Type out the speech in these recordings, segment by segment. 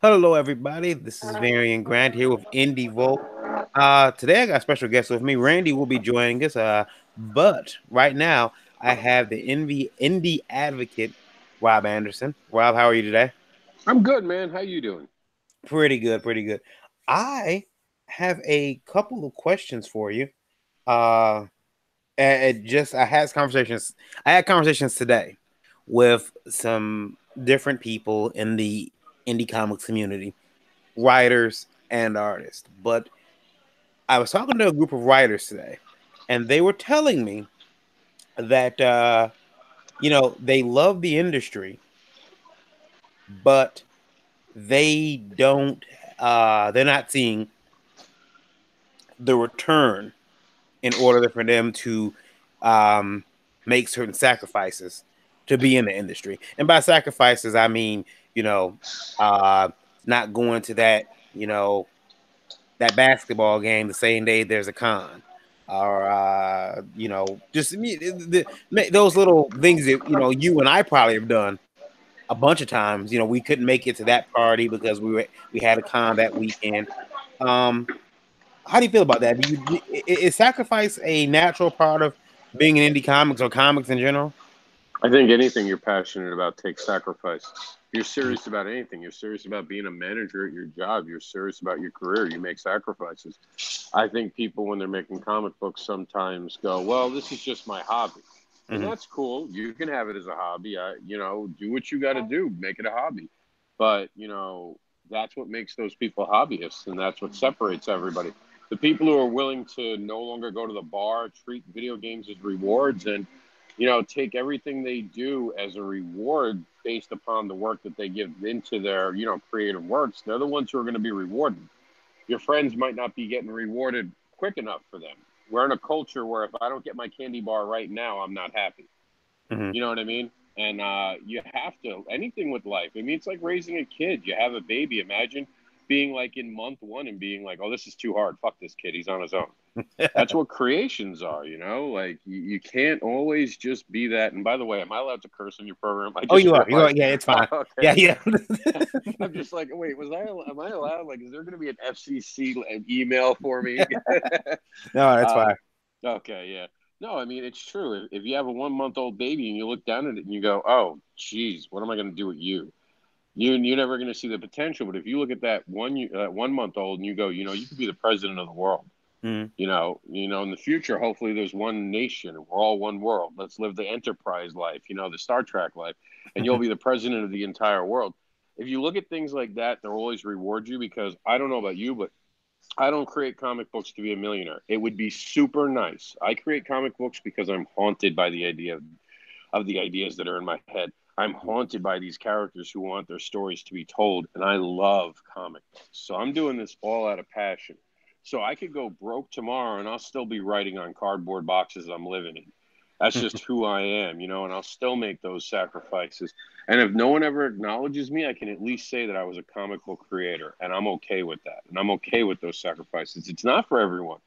Hello, everybody. This is Varian Grant here with Indie Volt. Today I got a special guest with me. Randy will be joining us. But right now I have the indie advocate, Rob Anderson. Rob, how are you today? I'm good, man. How you doing? Pretty good, pretty good. I have a couple of questions for you. Uh, I had conversations. I had conversations today with some different people in the indie comics community, writers and artists. But I was talking to a group of writers today, and they were telling me that they love the industry, but they don't. They're not seeing the return in order for them to um, make certain sacrifices to be in the industry. And by sacrifices, I mean you know, uh, not going to that basketball game the same day there's a con, or just those little things that you and I probably have done a bunch of times. We couldn't make it to that party because we had a con that weekend. um how do you feel about that? Is sacrifice a natural part of being in indie comics or comics in general? I think anything you're passionate about takes sacrifice. If you're Mhm. serious about anything, you're serious about being a manager at your job, you're serious about your career, you make sacrifices. I think people, when they're making comic books, sometimes go, well, this is just my hobby. And Mhm. that's cool. You can have it as a hobby. Do what you got to do, make it a hobby. But, that's what makes those people hobbyists, and that's what separates everybody. The people who are willing to no longer go to the bar, treat video games as rewards, and take everything they do as a reward based upon the work that they give into their, creative works. They're the ones who are going to be rewarded. Your friends might not be getting rewarded quick enough for them. We're in a culture where if I don't get my candy bar right now, I'm not happy. Mhm. You know what I mean? And you have to, anything with life. I mean, it's like raising a kid. You have a baby. Imagine being like in month one and being like, oh, this is too hard. Fuck this kid. He's on his own. That's what creations are, Like you can't always just be that. And by the way, am I allowed to curse in your program? I Oh, just you are. You are. realized. Yeah, it's Oh, fine. okay. Yeah, yeah. I'm just like, wait, am I allowed? Like, is there going to be an FCC email for me? No, that's uh, fine. okay, yeah. No, I mean it's true. If you have a 1 month old baby and you look down at it and you go, oh, geez, what am I going to do with you? You're never going to see the potential. But if you look at that 1 month old and you go, you could be the president of the world. Mhm. In the future, hopefully there's one nation. We're all one world. Let's live the Enterprise life, the Star Trek life, and you'll be the president of the entire world. If you look at things like that, they'll always reward you because I don't know about you, but I don't create comic books to be a millionaire. It would be super nice. I create comic books because I'm haunted by the idea of the ideas that are in my head. I'm haunted by these characters who want their stories to be told, and I love comic books. So I'm doing this all out of passion. So I could go broke tomorrow, and I'll still be writing on cardboard boxes I'm living in. That's just who I am, and I'll still make those sacrifices. And if no one ever acknowledges me, I can at least say that I was a comic book creator, and I'm okay with that. And I'm okay with those sacrifices. It's not for everyone.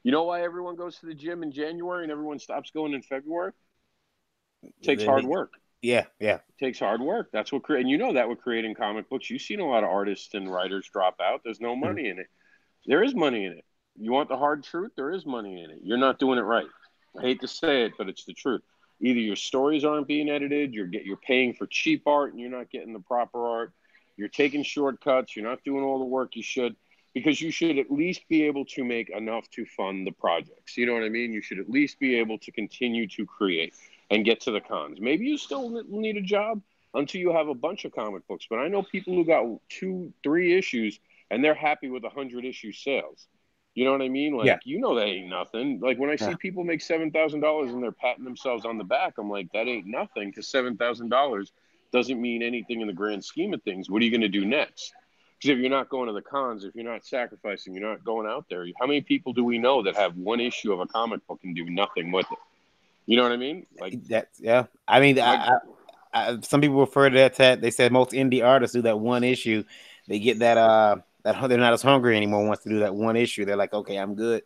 You know why everyone goes to the gym in January and everyone stops going in February? It takes hard work. Yeah, yeah. Takes hard work. That's what and you know that with creating comic books, you've seen a lot of artists and writers drop out. There's no Mhm. money in it. There is money in it. You want the hard truth? There is money in it. You're not doing it right. I hate to say it, but it's the truth. Either your stories aren't being edited, you're paying for cheap art and you're not getting the proper art. You're taking shortcuts. You're not doing all the work you should because you should at least be able to make enough to fund the projects. You know what I mean? You should at least be able to continue to create and get to the cons. Maybe you still need a job until you have a bunch of comic books, but I know people who got 2, 3 issues and they're happy with 100 issue sales. You know what I mean? Yeah. Like, that ain't nothing. Like when I Yeah. see people make $7,000 and they're patting themselves on the back, I'm like, that ain't nothing because $7,000 doesn't mean anything in the grand scheme of things. What are you going to do next? Because if you're not going to the cons, if you're not sacrificing, you're not going out there. How many people do we know that have one issue of a comic book and do nothing with it? You know what I mean? That's yeah. I mean, My some people refer to that. They said most indie artists do that one issue. They get that they're not as hungry anymore. Once to do that one issue, they're like, okay, I'm good.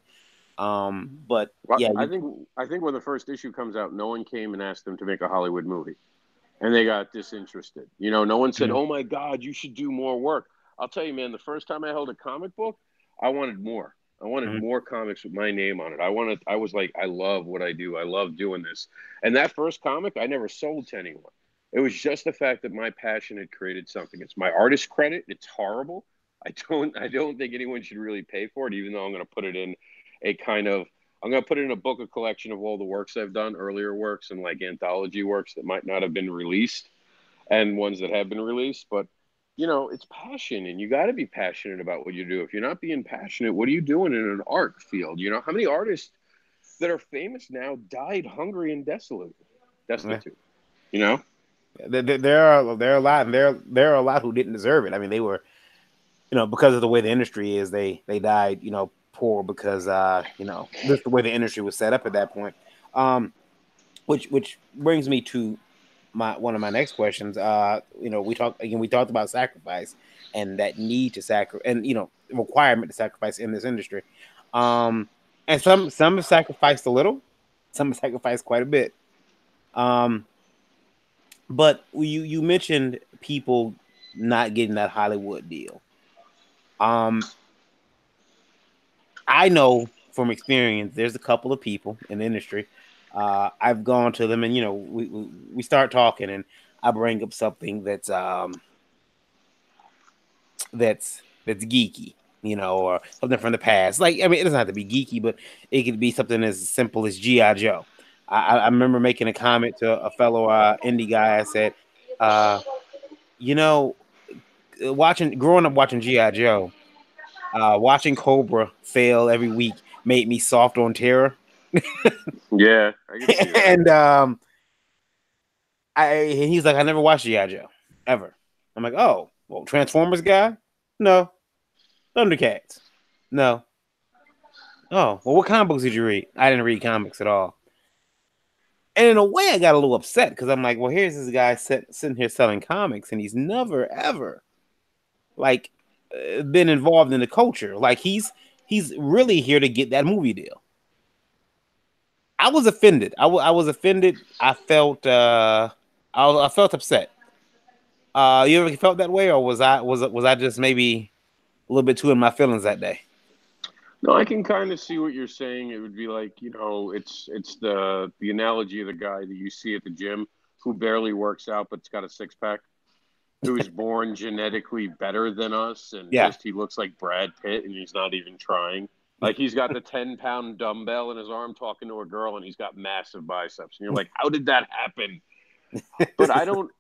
But Well, yeah, I think when the first issue comes out, no one came and asked them to make a Hollywood movie, and they got disinterested. No one said, Mhm. "Oh my God, you should do more work." I'll tell you, man, the first time I held a comic book, I wanted more. I wanted Mhm. more comics with my name on it. I was like, I love what I do. I love doing this. And that first comic, I never sold to anyone. It was just the fact that my passion had created something. It's my artist credit. It's horrible. I don't think anyone should really pay for it, even though I'm going to put it in a kind of, I'm going to put it in a book, a collection of all the works I've done, earlier works and like anthology works that might not have been released and ones that have been released. But it's passion, and you got to be passionate about what you do. If you're not being passionate, what are you doing in an art field? How many artists that are famous now died hungry and Yeah. destitute? You know? There are a lot, and there are a lot who didn't deserve it. I mean, they were, because of the way the industry is, they died, poor because just the way the industry was set up at that point. Um, which brings me to my one of my next questions. We talked about sacrifice and that need to sacrifice, and requirement to sacrifice in this industry. Um, and some have sacrificed a little, some have sacrificed quite a bit. Um, but you mentioned people not getting that Hollywood deal. Um, I know from experience, there's a couple of people in the industry. I've gone to them, and we start talking, and I bring up something that's geeky, or something from the past. Like, I mean, it doesn't have to be geeky, but it could be something as simple as GI Joe. I remember making a comment to a fellow indie guy. I said, uh, you know, growing up watching GI Joe, watching Cobra fail every week made me soft on terror. Yeah, I can see that. And he's like, I never watched GI Joe ever. I'm like, oh, well, Transformers guy? No. Thundercats? No. Oh, well, what comic books did you read? I didn't read comics at all. And in a way, I got a little upset because I'm like, well, here's this guy sitting here selling comics, and he's never ever like been involved in the culture. Like he's really here to get that movie deal. I was offended. I was offended. I felt upset. You ever felt that way, or was I just maybe a little bit too in my feelings that day? No, I can kind of see what you're saying. It would be like, it's the analogy of the guy that you see at the gym who barely works out but's got a six pack, who's born genetically better than us, and Yeah. just he looks like Brad Pitt, and he's not even trying. Like he's got the 10-pound dumbbell in his arm talking to a girl, and he's got massive biceps, and you're like, how did that happen? But I don't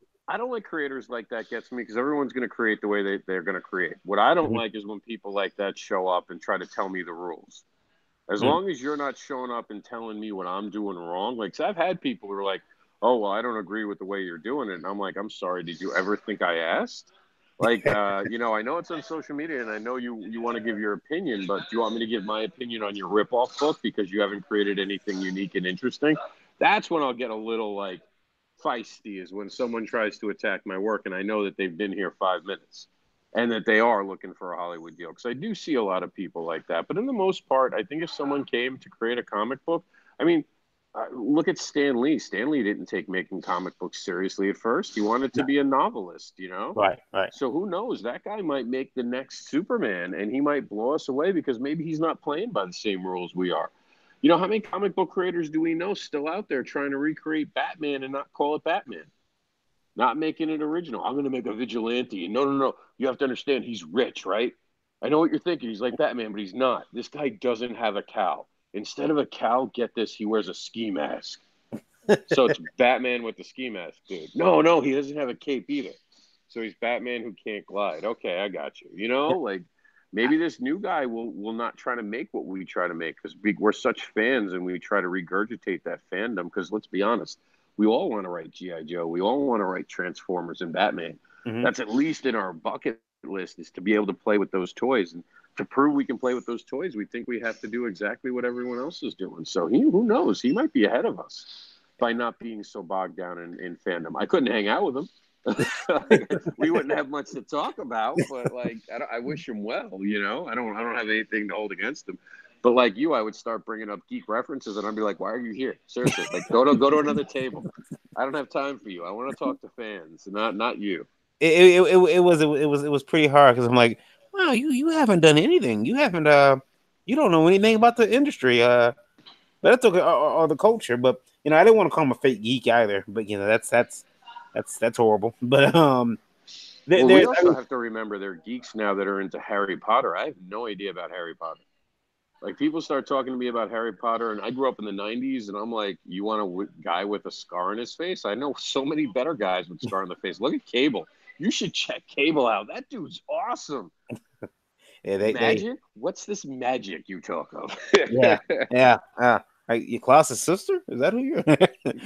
like creators like that. Gets me because everyone's going to create the way they're going to create. What I don't Mhm. like is when people like that show up and try to tell me the rules. As Mhm. long as you're not showing up and telling me what I'm doing wrong, like, 'cause I've had people who are like, "Oh, well, I don't agree with the way you're doing it," and I'm like, "I'm sorry, did you ever think I asked?" Like, I know it's on social media, and I know you want to give your opinion, but do you want me to give my opinion on your ripoff book because you haven't created anything unique and interesting? That's when I'll get a little like feisty, is when someone tries to attack my work, and I know that they've been here 5 minutes and that they are looking for a Hollywood deal. Because I do see a lot of people like that. But in the most part, I think if someone came to create a comic book, I mean, look at Stan Lee. Stan Lee didn't take making comic books seriously at first. He wanted to No. be a novelist. Right. Right. So who knows? That guy might make the next Superman, and he might blow us away because maybe he's not playing by the same rules we are. How many comic book creators do we know still out there trying to recreate Batman and not call it Batman? Not making it original. I'm going to make a vigilante. No, no, no. You have to understand he's rich, right? I know what you're thinking. He's like Batman, but he's not. This guy doesn't have a cowl. Instead of a cowl, get this, he wears a ski mask. So it's Batman with the ski mask, dude. No, no, he doesn't have a cape either. So he's Batman who can't glide. Okay, I got you. Like maybe this new guy will not try to make what we try to make because we're such fans and we try to regurgitate that fandom. Because let's be honest, we all want to write GI Joe. We all want to write Transformers and Batman. Mhm. That's at least in our bucket list, is to be able to play with those toys. And to prove we can play with those toys, we think we have to do exactly what everyone else is doing. So who knows? He might be ahead of us by not being so bogged down in fandom. I couldn't hang out with him. We wouldn't have much to talk about, but like I wish him well. I don't have anything to hold against him. But like you, I would start bringing up geek references, and I'd be like, "Why are you here? Seriously, like go to another table. I don't have time for you. I want to talk to fans, not you." it was pretty hard because I'm like, wow, you haven't done anything. You haven't you don't know anything about the industry. But that's okay, or the culture. But I didn't want to call him a fake geek either. But that's horrible. But Well, we I also mean, have to remember there are geeks now that are into Harry Potter. I have no idea about Harry Potter. Like people start talking to me about Harry Potter, and I grew up in the '90s, and I'm like, you want a guy with a scar in his face? I know so many better guys with scar on the face. Look at Cable. You should check Cable out. That dude's awesome. yeah, they Magic? What's this magic you talk of? yeah, yeah. Like your Klaus's sister? Is that who you're?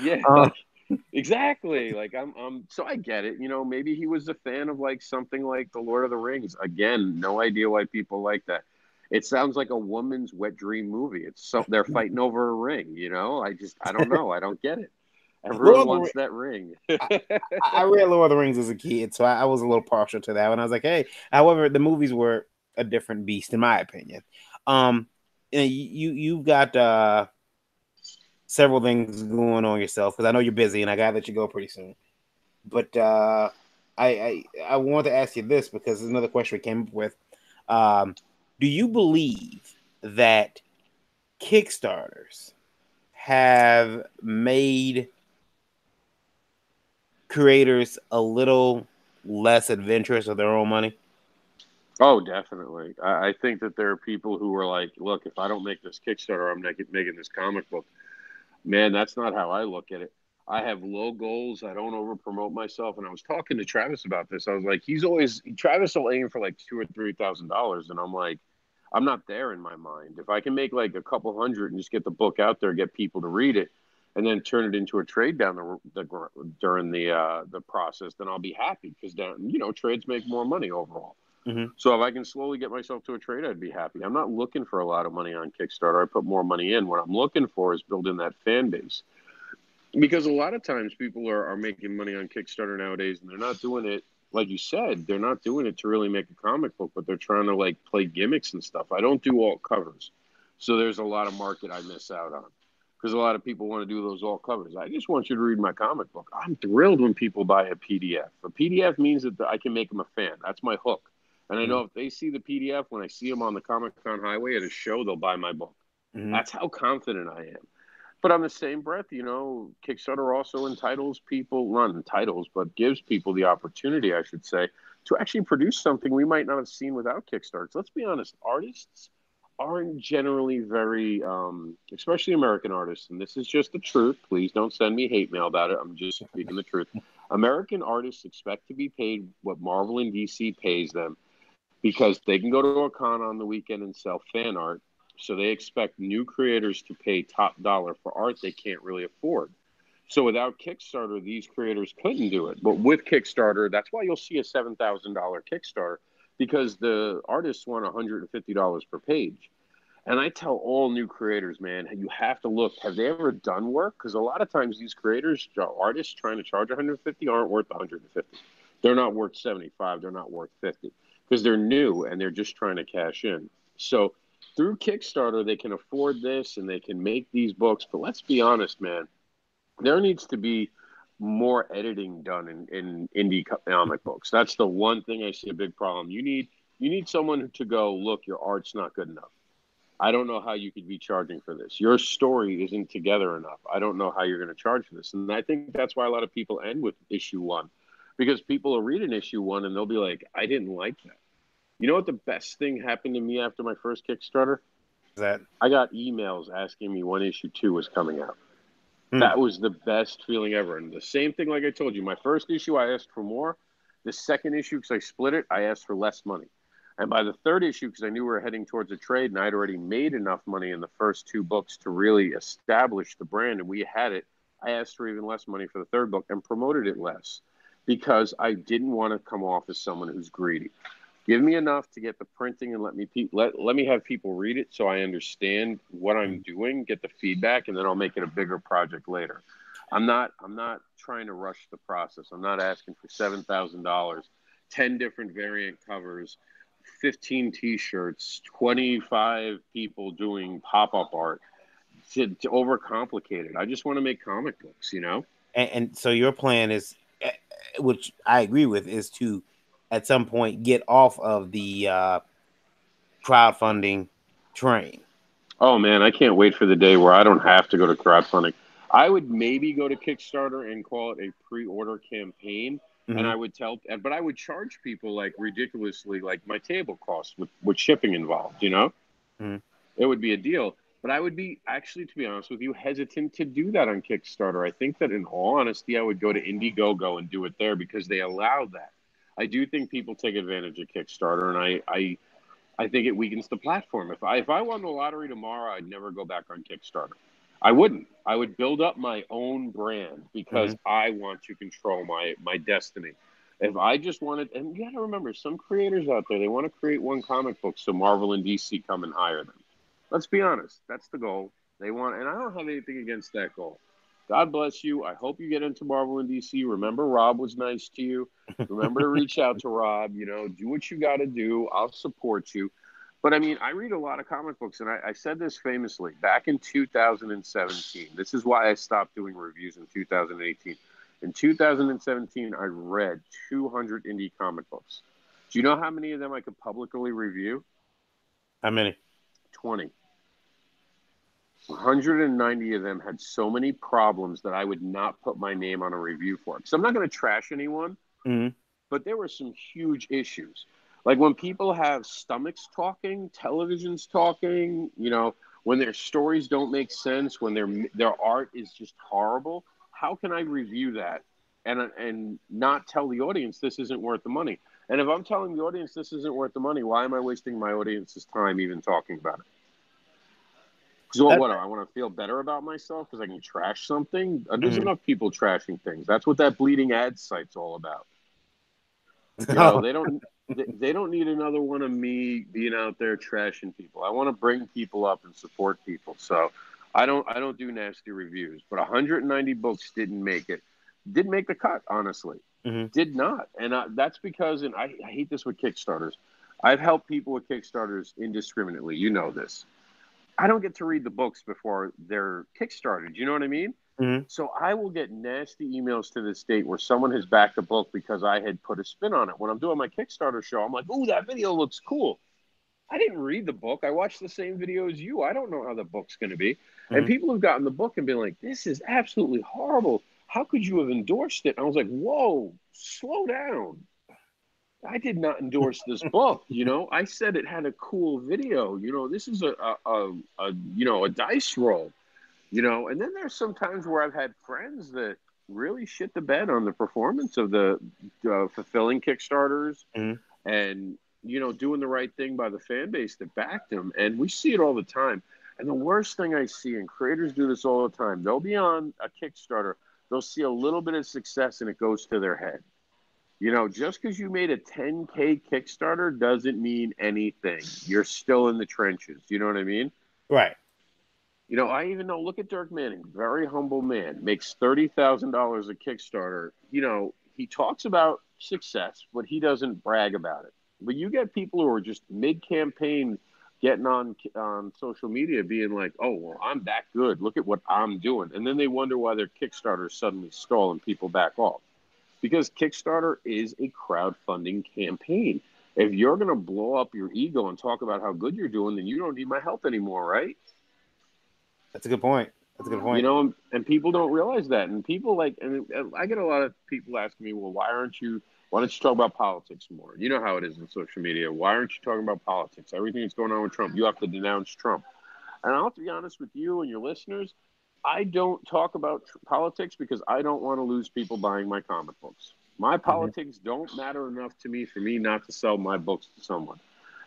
Yeah, uh, like exactly. Like I'm so I get it. You know, maybe he was a fan of like something like The Lord of the Rings. Again, no idea why people like that. It sounds like a woman's wet dream movie. It's so they're fighting over a ring, you know? I don't know. I don't get it. Everyone Lord of the, wants that ring. I, I read Lord of the Rings as a kid, so I was a little partial to that. When I was like, hey, however, the movies were a different beast in my opinion. Um, you've got several things going on yourself because I know you're busy and I gotta let you go pretty soon. But I want to ask you this because there's another question we came up with. Um, do you believe that Kickstarters have made creators a little less adventurous with their own money? Oh, definitely. I think that there are people who are like, look, if I don't make this Kickstarter, I'm not making this comic book. Man, that's not how I look at it. I have low goals. I don't over promote myself. And I was talking to Travis about this. I was like, Travis will aim for like $2,000 or $3,000, and I'm like, I'm not there in my mind. If I can make like a couple hundred and just get the book out there, get people to read it, and then turn it into a trade down during the process, then I'll be happy because trades make more money overall. Mm-hmm. So if I can slowly get myself to a trade, I'd be happy. I'm not looking for a lot of money on Kickstarter. I put more money in. What I'm looking for is building that fan base. Because a lot of times people are making money on Kickstarter nowadays, and they're not doing it, like you said, they're not doing it to really make a comic book, but they're trying to like play gimmicks and stuff. I don't do alt covers. So there's a lot of market I miss out on. Because a lot of people want to do those alt covers. I just want you to read my comic book. I'm thrilled when people buy a PDF. A PDF means that I can make them a fan. That's my hook. And I know if they see the PDF when I see them on the Comic Con highway at a show, they'll buy my book. Mm-hmm. That's how confident I am. But on the same breath, Kickstarter also entitles people, not entitles, but gives people the opportunity, I should say, to actually produce something we might not have seen without Kickstarters. Let's be honest, artists aren't generally very, especially American artists, and this is just the truth. Please don't send me hate mail about it. I'm just speaking the truth. American artists expect to be paid what Marvel and DC pays them because they can go to a con on the weekend and sell fan art. So they expect new creators to pay top dollar for art they can't really afford. So without Kickstarter, these creators couldn't do it. But with Kickstarter, that's why you'll see a $7,000 Kickstarter because the artists want $150 per page. And I tell all new creators, man, you have to look. Have they ever done work? Because a lot of times these creators, artists trying to charge 150 aren't worth 150. They're not worth 75. They're not worth 50 because they're new and they're just trying to cash in. So through Kickstarter, they can afford this and they can make these books. But let's be honest, man, there needs to be more editing done in indie comic books. That's the one thing I see a big problem. You need someone to go, look, your art's not good enough. I don't know how you could be charging for this. Your story isn't together enough. I don't know how you're going to charge for this. And I think that's why a lot of people end with issue one because people will read an issue one and they'll be like, I didn't like that. You know what the best thing happened to me after my first Kickstarter? That I got emails asking me when issue two was coming out. hmm. That was the best feeling ever. And the same thing, like I told you, my first issue, I asked for more. The second issue, because I split it, I asked for less money. And by the third issue, because I knew we were heading towards a trade and I'd already made enough money in the first two books to really establish the brand and we had it, I asked for even less money for the third book and promoted it less because I didn't want to come off as someone who's greedy. Give me enough to get the printing and let me have people read it so I understand what I'm doing, get the feedback, and then I'll make it a bigger project later. I'm not trying to rush the process. I'm not asking for $7,000, 10 different variant covers, 15 T-shirts, 25 people doing pop-up art to overcomplicate it. I just want to make comic books. And so your plan is which I agree with, is to at some point get off of the crowdfunding train. Oh man, I can't wait for the day where I don't have to go to crowdfunding. I would maybe go to Kickstarter and call it a pre-order campaign, and Mm-hmm. but I would charge people like ridiculously, like my table costs with shipping involved. You know, Mm-hmm. it would be a deal. But I would be actually, to be honest with you, hesitant to do that on Kickstarter. I think that, in all honesty, I would go to Indiegogo and do it there because they allow that. I do think people take advantage of Kickstarter, and I think it weakens the platform. If I won the lottery tomorrow, I'd never go back on Kickstarter. I wouldn't. I would build up my own brand Mm-hmm. because I want to control my destiny. If I just wanted, and you got to remember, some creators out there, they want to create one comic book so Marvel and DC come and hire them. Let's be honest, that's the goal. They want, and I don't have anything against that goal. God bless you. I hope you get into Marvel and DC. Remember, Rob was nice to you. Remember to reach out to Rob. You know, do what you got to do. I'll support you. But I mean, I read a lot of comic books, and I said this famously back in 2017. This is why I stopped doing reviews in 2018. In 2017, I read 200 indie comic books. Do you know how many of them I could publicly review? How many? 20. 190 of them had so many problems that I would not put my name on a review for. Because I'm not going to trash anyone, Mm-hmm. but there were some huge issues. Like when people have stomachs talking, televisions talking, you know, when their stories don't make sense, when their art is just horrible, how can I review that and not tell the audience this isn't worth the money? And if I'm telling the audience this isn't worth the money, why am I wasting my audience's time even talking about it? So what do I want to feel better about myself because I can trash something? There's Mm-hmm. enough people trashing things. That's what that bleeding ad site's all about. You know, Oh, they don't need another one of me being out there trashing people. I want to bring people up and support people. So I don't do nasty reviews. But 190 books didn't make it. Didn't make the cut, honestly. mm-hmm. Did not. And that's because, and I hate this with Kickstarters. I've helped people with Kickstarters indiscriminately. You know this. I don't get to read the books before they're kickstarted. You know what I mean? Mm-hmm. So I will get nasty emails to this date where someone has backed a book because I had put a spin on it. When I'm doing my Kickstarter show, I'm like, "Ooh, that video looks cool." I didn't read the book. I watched the same video as you. I don't know how the book's going to be. And Mm-hmm. people have gotten the book and been like, "This is absolutely horrible. How could you have endorsed it?" And I was like, "Whoa, slow down. I did not endorse this book. You know, I said it had a cool video. You know, this is a dice roll. You know, and then there's some times where I've had friends that really shit the bed on the performance of the fulfilling Kickstarters Mm-hmm. and doing the right thing by the fan base that backed them, and we see it all the time. And the worst thing I see, and creators do this all the time, they'll be on a Kickstarter, they'll see a little bit of success, and it goes to their head. You know, just because you made a 10K Kickstarter doesn't mean anything. You're still in the trenches. You know what I mean? Right. You know, I even know, look at Dirk Manning, very humble man, makes $30,000 a Kickstarter. You know, he talks about success, but he doesn't brag about it. But you get people who are just mid-campaign getting on social media being like, "Oh, well, I'm that good. Look at what I'm doing." And then they wonder why their Kickstarter suddenly stall and people back off. Because Kickstarter is a crowdfunding campaign. If you're going to blow up your ego and talk about how good you're doing, then you don't need my help anymore, right? That's a good point. That's a good You point. know, and people don't realize that. And people and I get a lot of people asking me, well, why don't you talk about politics more? You know how it is in social media. Why aren't you talking about politics? Everything that's going on with Trump, you have to denounce Trump. And I'll have to be honest with you and your listeners, I don't talk about politics because I don't want to lose people buying my comic books. My Mm-hmm. politics don't matter enough to me for me not to sell my books to someone.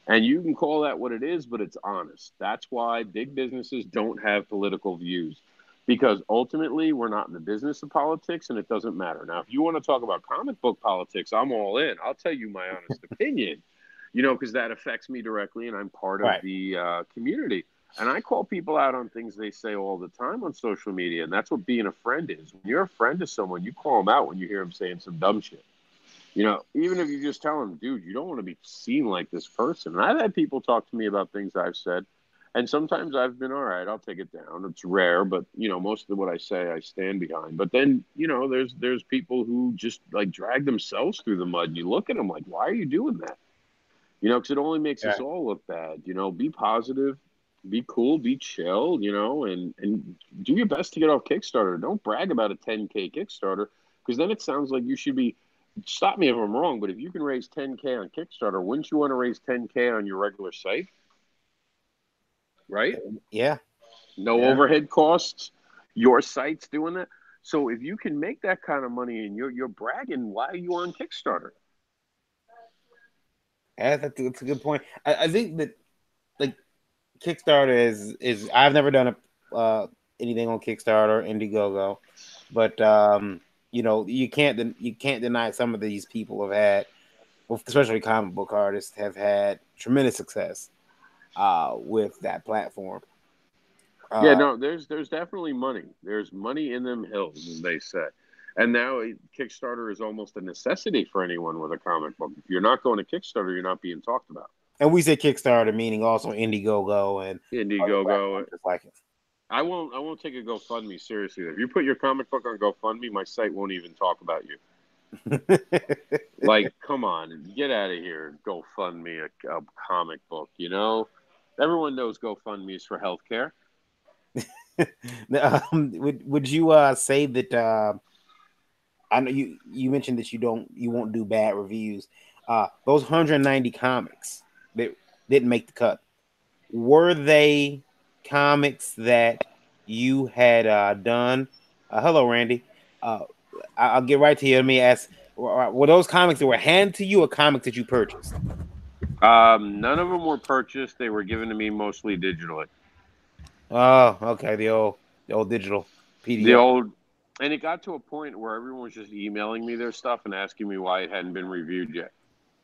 And you can call that what it is, but it's honest. That's why big businesses don't have political views because ultimately we're not in the business of politics and it doesn't matter. Now, if you want to talk about comic book politics, I'm all in. I'll tell you my honest opinion, because that affects me directly and I'm part of Right. the community. And I call people out on things they say all the time on social media. And that's what being a friend is. When you're a friend to someone, you call them out when you hear them saying some dumb shit. Even if you just tell them, dude, you don't want to be seen like this person. And I've had people talk to me about things I've said. And sometimes I've been all right. I'll take it down. It's rare, but most of what I say, I stand behind. But then, there's people who just like drag themselves through the mud, and you look at them like, why are you doing that? Because it only makes us Yeah. all look bad. Be positive, be cool, be chill, and do your best to get off Kickstarter. Don't brag about a 10K Kickstarter, because then it sounds like you should be. Stop me if I'm wrong, but if you can raise 10K on Kickstarter, wouldn't you want to raise 10K on your regular site? Right? Yeah. No Yeah. overhead costs. Your site's doing that. So if you can make that kind of money and you're bragging, why are you on Kickstarter? That's a good point. I think that like Kickstarter is I've never done anything on Kickstarter, Indiegogo, but you can't deny some of these people have had, well, especially comic book artists, have had tremendous success with that platform. Yeah, Uh, no, there's definitely money. There's money in them hills, as they say. And now Kickstarter is almost a necessity for anyone with a comic book. If you're not going to Kickstarter, you're not being talked about. and we say Kickstarter, meaning also Indiegogo and other Indiegogo. platforms just like I won't take a GoFundMe seriously. If you put your comic book on GoFundMe, my site won't even talk about you. it. Like, come on, get out of here. GoFundMe a comic book. Everyone knows GoFundMe is for healthcare. Would you say that I know you mentioned that you won't do bad reviews. Those 190 comics that didn't make the cut, were they comics that you had done? Hello, Randy. Uh, I'll get right to you. Let me ask: were those comics that were handed to you, or comics that you purchased? None of them were purchased. They were given to me mostly digitally. Oh, okay. The old digital The PDF. old, and it got to a point where everyone was just emailing me their stuff and asking me why it hadn't been reviewed yet.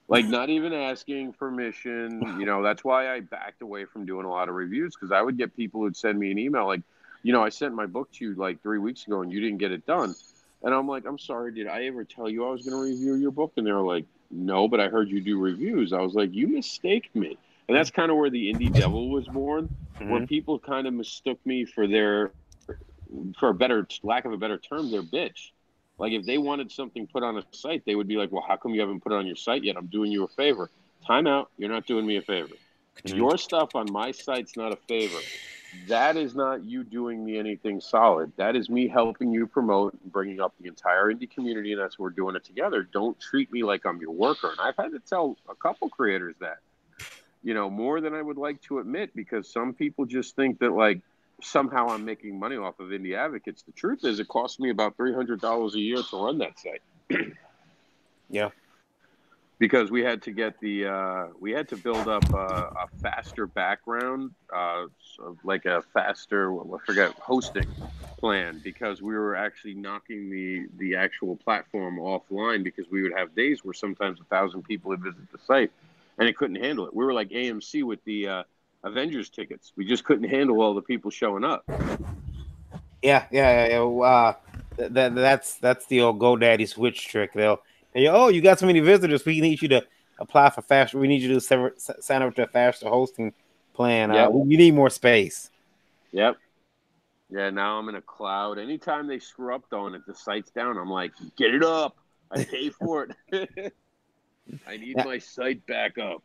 Like, not even asking permission. That's why I backed away from doing a lot of reviews, because I would get people who'd send me an email like, I sent my book to you like 3 weeks ago and you didn't get it done. And I'm like, I'm sorry, did I ever tell you I was going to review your book? And they were like, no, but I heard you do reviews. I was like, you mistake me. And that's kind of where the Indie Devil was born, where Mhm. people kind of mistook me for a better lack of a better term, their bitch. Like, if they wanted something put on a site, they would be like, well, how come you haven't put it on your site yet? I'm doing you a favor. Time out. You're not doing me a favor. Mhm. Your stuff on my site's not a favor. That is not you doing me anything solid. That is me helping you promote and bringing up the entire indie community, and that's what we're doing it together. Don't treat me like I'm your worker. And I've had to tell a couple creators that, more than I would like to admit, because some people just think that, like, somehow I'm making money off of indie advocates. The truth is, it costs me about $300 a year to run that site, Yeah. because we had to build up a faster background, like a faster, I forget, hosting plan, because we were actually knocking the actual platform offline, because we would have days where sometimes 1,000 people would visit the site and it couldn't handle it. We were like AMC with the Avengers tickets. We just couldn't handle all the people showing up. Yeah. That's the old GoDaddy switch trick. Oh, you got so many visitors. We need you to apply for faster. We need you to sign up to a faster hosting plan. Yep, You need more space. yep. Yeah, now I'm in a cloud. Anytime they screw up though and if the site's down, I'm like, get it up. I pay for it. I need Yeah, my site back up.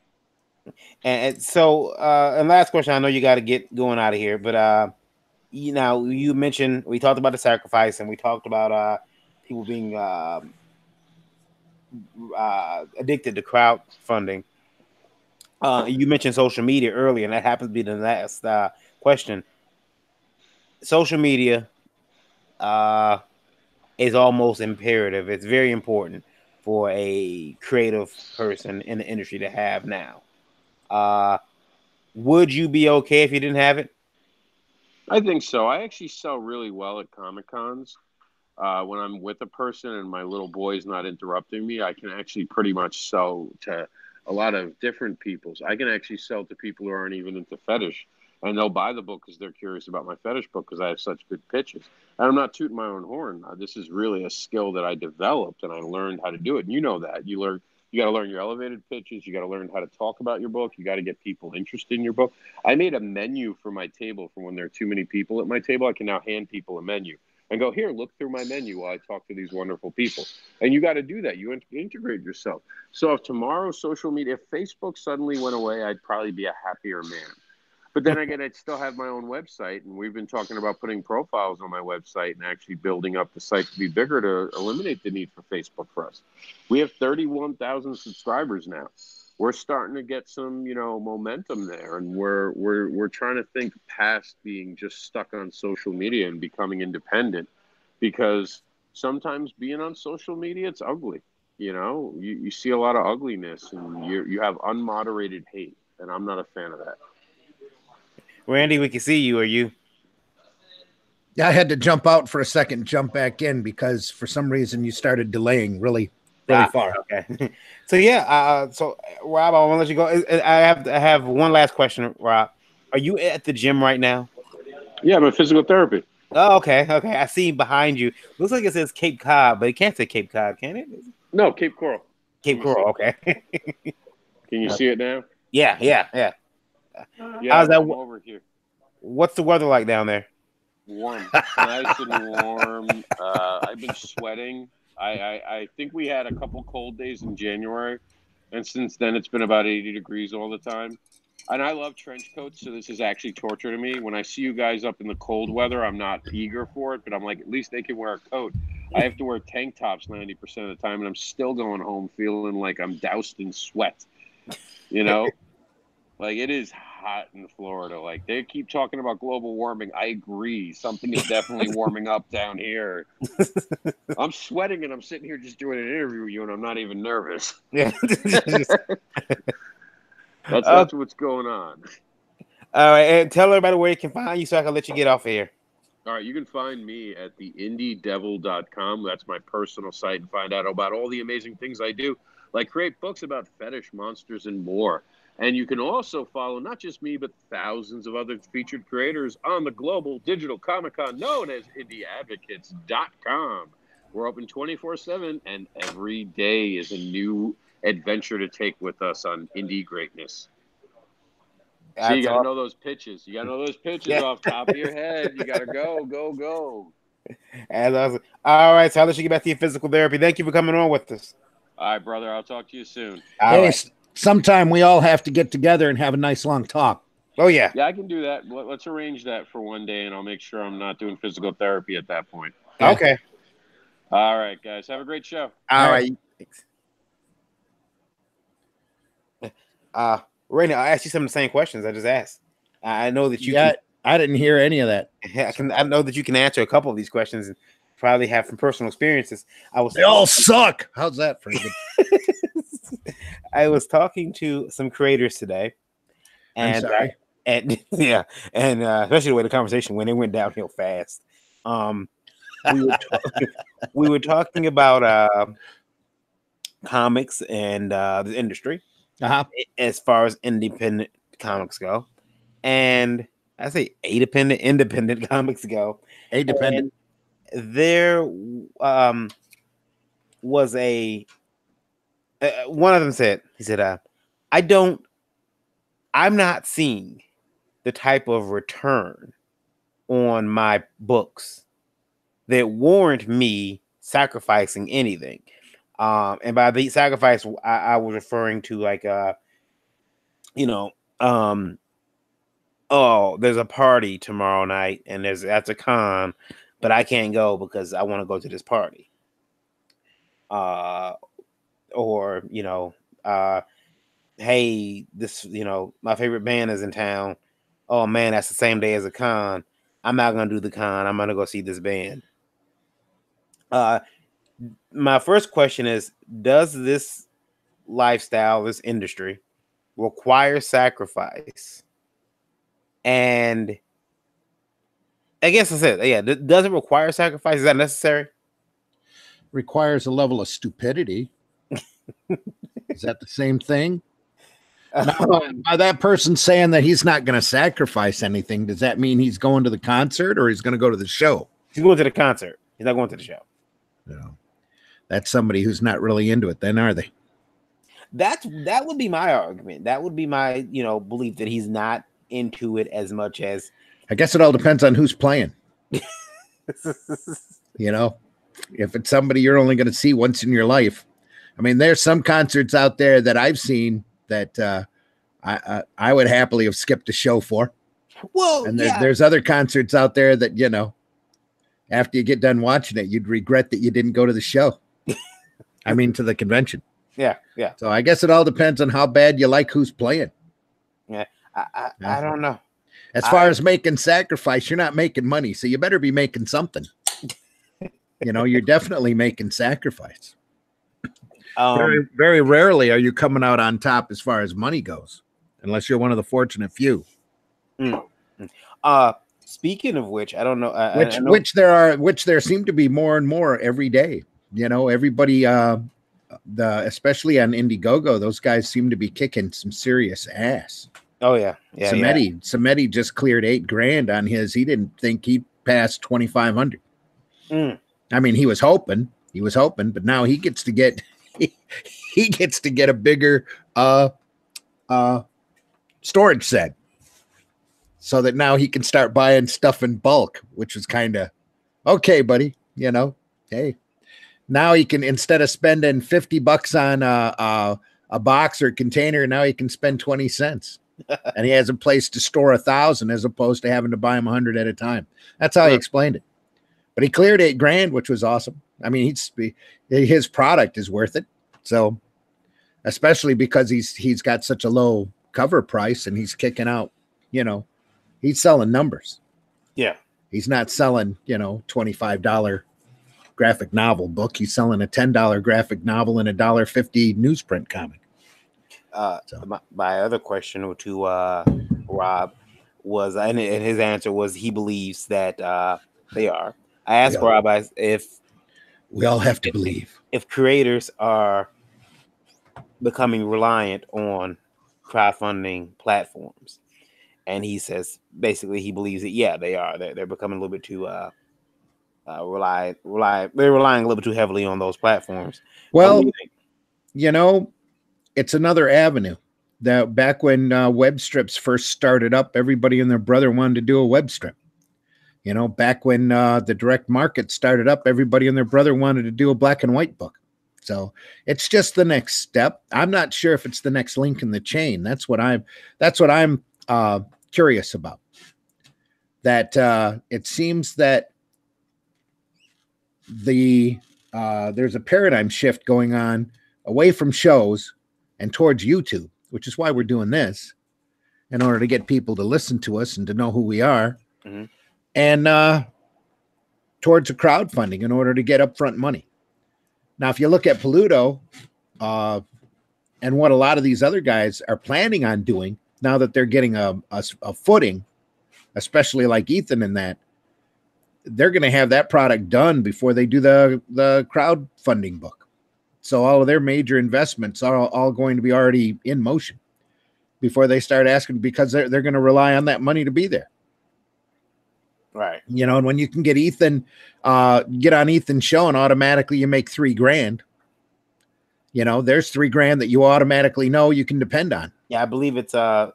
and so, and last question. I know you got to get going out of here, but you mentioned we talked about the sacrifice, and we talked about people being addicted to crowdfunding. You mentioned social media earlier, and that happens to be the last question. Social media uh, is almost imperative. It's very important for a creative person in the industry to have now. Uh, would you be okay if you didn't have it? I think so. I actually sell really well at Comic Cons. When I'm with a person and my little boy's not interrupting me, I can actually pretty much sell to a lot of different peoples. I can actually sell to people who aren't even into fetish, and they'll buy the book because they're curious about my fetish book because I have such good pitches. And I'm not tooting my own horn. This is really a skill that I developed and I learned how to do it. And you know that you learn. You got to learn your elevated pitches. You got to learn how to talk about your book. You got to get people interested in your book. I made a menu for my table for when there are too many people at my table. I can now hand people a menu and go, here, look through my menu while I talk to these wonderful people. And you got to do that. You integrate yourself. So if tomorrow social media, if Facebook suddenly went away, I'd probably be a happier man. But then again, I'd still have my own website, and we've been talking about putting profiles on my website and actually building up the site to be bigger to eliminate the need for Facebook for us. We have 31,000 subscribers now. We're starting to get some, momentum there, and we're trying to think past being just stuck on social media and becoming independent, because sometimes being on social media, it's ugly. You see a lot of ugliness, and you have unmoderated hate, and I'm not a fan of that. Randy, we can see you. Are you? Yeah, I had to jump out for a second, jump back in because for some reason you started delaying really far. Okay. So yeah, so Rob, I want to let you go. I have one last question, Rob. Are you at the gym right now? Yeah, I'm in physical therapy. Oh, okay. I see behind you. Looks like it says Cape Cod, but it can't say Cape Cod, can it? No, Cape Coral. Cape Coral. Okay. Can you see it now? Yeah. Yeah, I'm over here. What's the weather like down there? Warm, nice and warm. I've been sweating. I think we had a couple cold days in January, and since then it's been about 80 degrees all the time. And I love trench coats, so this is actually torture to me. When I see you guys up in the cold weather, I'm not eager for it, but I'm like, at least they can wear a coat. I have to wear tank tops 90% of the time, and I'm still going home feeling like I'm doused in sweat. Like, it is hot in Florida. Like, they keep talking about global warming. I agree. Something is definitely warming up down here. I'm sweating, and I'm sitting here just doing an interview with you, and I'm not even nervous. Yeah. That's what's going on. All right, and tell everybody where you can find you so I can let you get off of here. All right, you can find me at theindiedevil.com. That's my personal site, and find out about all the amazing things I do, like create books about fetish, monsters, and more. And you can also follow not just me, but thousands of other featured creators on the global digital Comic-Con known as indieadvocates.com. We're open 24/7, and every day is a new adventure to take with us on indie greatness. So you got to know those pitches. You got to know those pitches off top of your head. You got to go. As awesome. All right, so I'll let you get back to your physical therapy. Thank you for coming on with us. All right, brother. I'll talk to you soon. Sometime we all have to get together and have a nice long talk. Oh, yeah. Yeah, I can do that. Let's arrange that for one day, and I'll make sure I'm not doing physical therapy at that point. Okay. All right, guys. Have a great show. All right. Randy, I asked you some of the same questions I just asked. I know that you I didn't hear any of that. I know that you can answer a couple of these questions and probably have from personal experiences. They all suck. How's that for you? I was talking to some creators today, and especially the way the conversation went, it went downhill fast. We were talking about comics and the industry, as far as independent comics go, and I say independent comics go. Independent. There was one of them said, I'm not seeing the type of return on my books that warrant me sacrificing anything. And by the sacrifice, I was referring to like, oh, there's a party tomorrow night and that's a con, but I can't go because I want to go to this party. Or, hey, this, my favorite band is in town. Oh man, that's the same day as a con. I'm not going to do the con. I'm going to go see this band. My first question is, does this lifestyle, this industry require sacrifice? And I guess I said, does it require sacrifice? Is that necessary? Requires a level of stupidity. Is that the same thing? By that person saying that he's not going to sacrifice anything, does that mean he's going to the concert or he's going to go to the show? He's going to the concert. He's not going to the show. No. That's somebody who's not really into it then, are they? That would be my argument. That would be my belief that he's not into it as much as. I guess it all depends on who's playing. If it's somebody you're only going to see once in your life. I mean, there's some concerts out there that I've seen that I would happily have skipped a show for. Well, and there's other concerts out there that, after you get done watching it, you'd regret that you didn't go to the show. I mean, to the convention. Yeah. So I guess it all depends on how bad you like who's playing. Yeah, I don't know. As far as making sacrifice, you're not making money, so you better be making something. You're definitely making sacrifice. Very, very rarely are you coming out on top as far as money goes, unless you're one of the fortunate few. Speaking of which, I don't know. Which there seem to be more and more every day. Everybody, especially on Indiegogo, those guys seem to be kicking some serious ass. Oh yeah. Samedi just cleared $8,000 on his. He didn't think he'd pass 2,500. I mean, he was hoping, but now he gets to get he gets to get a bigger storage set, so that now he can start buying stuff in bulk, which was kind of okay, buddy. Hey, now he can, instead of spending $50 on a box or container, now he can spend 20 cents. And he has a place to store 1,000 as opposed to having to buy them 100 at a time. That's how he explained it. But he cleared $8,000, which was awesome. I mean, his product is worth it. So, especially because he's got such a low cover price and he's kicking out, he's selling numbers. Yeah. He's not selling, $25 graphic novel book. He's selling a $10 graphic novel and a $1.50 newsprint comic. My other question to Rob was, and his answer was, he believes that they are. I asked Rob if we all have to believe if creators are becoming reliant on crowdfunding platforms, and he says basically he believes that they are. They're becoming a little bit too they're relying a little bit too heavily on those platforms. Well, it's another avenue. That back when web strips first started up, everybody and their brother wanted to do a web strip. Back when the direct market started up, everybody and their brother wanted to do a black and white book. So it's just the next step. I'm not sure if it's the next link in the chain. That's what I'm curious about. That it seems that there's a paradigm shift going on away from shows and towards YouTube, which is why we're doing this, in order to get people to listen to us and to know who we are, and towards a crowdfunding in order to get upfront money. Now, if you look at Paluto and what a lot of these other guys are planning on doing, now that they're getting a footing, especially like Ethan in that, they're going to have that product done before they do the crowdfunding book. So all of their major investments are all going to be already in motion before they start asking, because they're going to rely on that money to be there. Right. And when you can get Ethan, get on Ethan's show and automatically you make $3,000, there's $3,000 that you automatically know you can depend on. Yeah, I believe it's the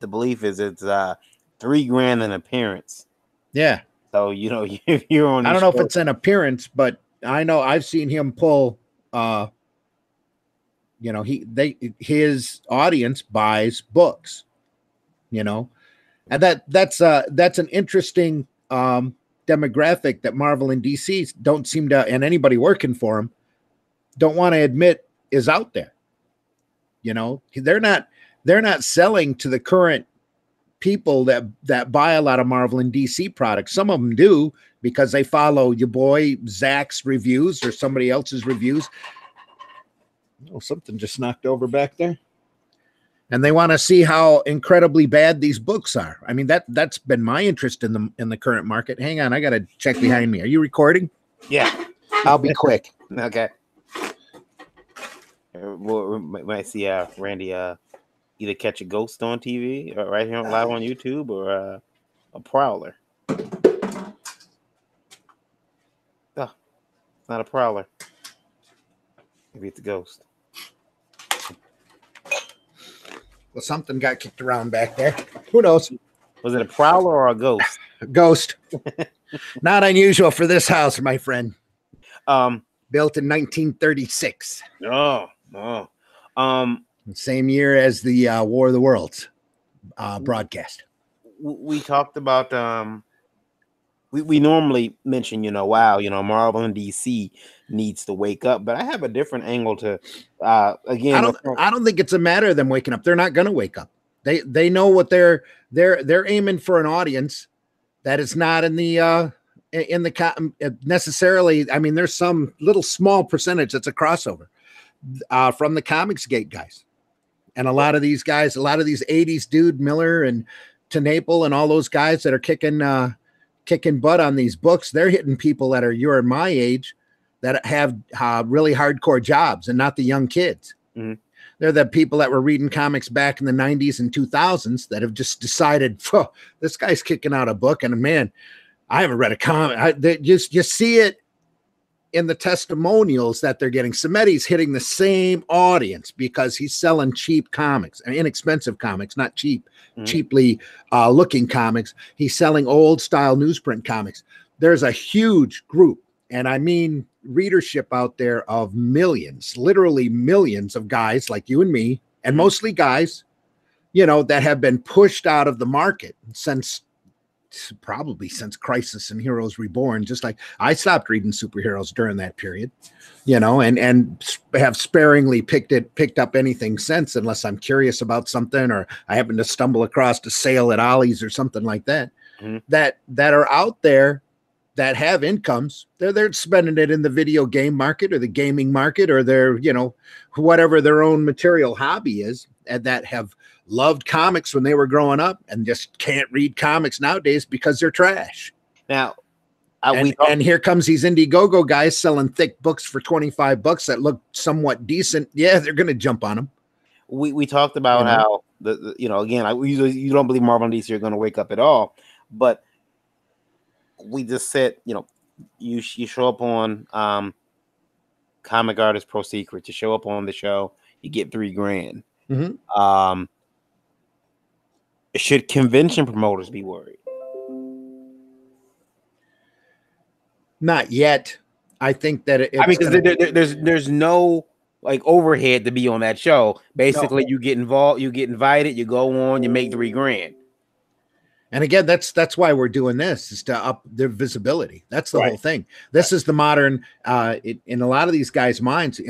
belief is it's $3,000 an appearance. Yeah. So you're on. I don't know if it's an appearance, but I know I've seen him pull. His audience buys books. And that's an interesting demographic that Marvel and DC don't seem to, and anybody working for them don't want to admit is out there. They're not selling to the current people that buy a lot of Marvel and DC products. Some of them do because they follow your boy Zach's reviews or somebody else's reviews. Oh, something just knocked over back there. And they want to see how incredibly bad these books are. I mean, that's been my interest in the current market. Hang on, I got to check behind me. Are you recording? Yeah. I'll be quick. Okay. We might see Randy either catch a ghost on TV or right here live on YouTube, or a prowler. Oh, it's not a prowler. Maybe it's a ghost. Well, something got kicked around back there. Who knows? Was it a prowler or a ghost? Ghost. Not unusual for this house, my friend. Built in 1936. Oh. Same year as the War of the Worlds broadcast. We talked about we normally mention, wow, Marvel and DC needs to wake up, but I have a different angle to again. I don't think it's a matter of them waking up. They're not going to wake up. They know what they're aiming for, an audience that is not in the necessarily. I mean, there's some little small percentage that's a crossover from the Comics Gate guys, and a lot of these guys, a lot of these 80s dude Miller and TeNapel and all those guys that are kicking butt on these books, they're hitting people that are your and my age that have really hardcore jobs, and not the young kids. Mm-hmm. They're the people that were reading comics back in the 90s and 2000s that have just decided, this guy's kicking out a book, and man, I haven't read a comic. You see it in the testimonials that they're getting. Samedi's hitting the same audience because he's selling cheap comics, inexpensive comics, not cheap, cheaply looking comics. He's selling old style newsprint comics. There's a huge group, and I mean readership out there, of millions, literally millions of guys like you and me, and mostly guys, that have been pushed out of the market probably since Crisis and Heroes Reborn. Just like I stopped reading superheroes during that period, and have sparingly picked up anything since, unless I'm curious about something or I happen to stumble across a sale at Ollie's or something like that. Mm-hmm. that are out there that have incomes. They're spending it in the video game market or the gaming market, or their, whatever their own material hobby is, and that have loved comics when they were growing up and just can't read comics nowadays because they're trash. Now, and here comes these Indiegogo guys selling thick books for $25 that look somewhat decent. Yeah, they're going to jump on them. We talked about how again, you don't believe Marvel and DC are going to wake up at all, but we just said, you show up on Comic Artist Pro Secret, you show up on the show, you get $3,000. Mm-hmm. Should convention promoters be worried? Not yet. I think that because there's no like overhead to be on that show. Basically, no. You get involved, you get invited, you go on, you make $3,000. And again, that's why we're doing this, is to up their visibility. That's the whole thing. This is the modern, in a lot of these guys' minds,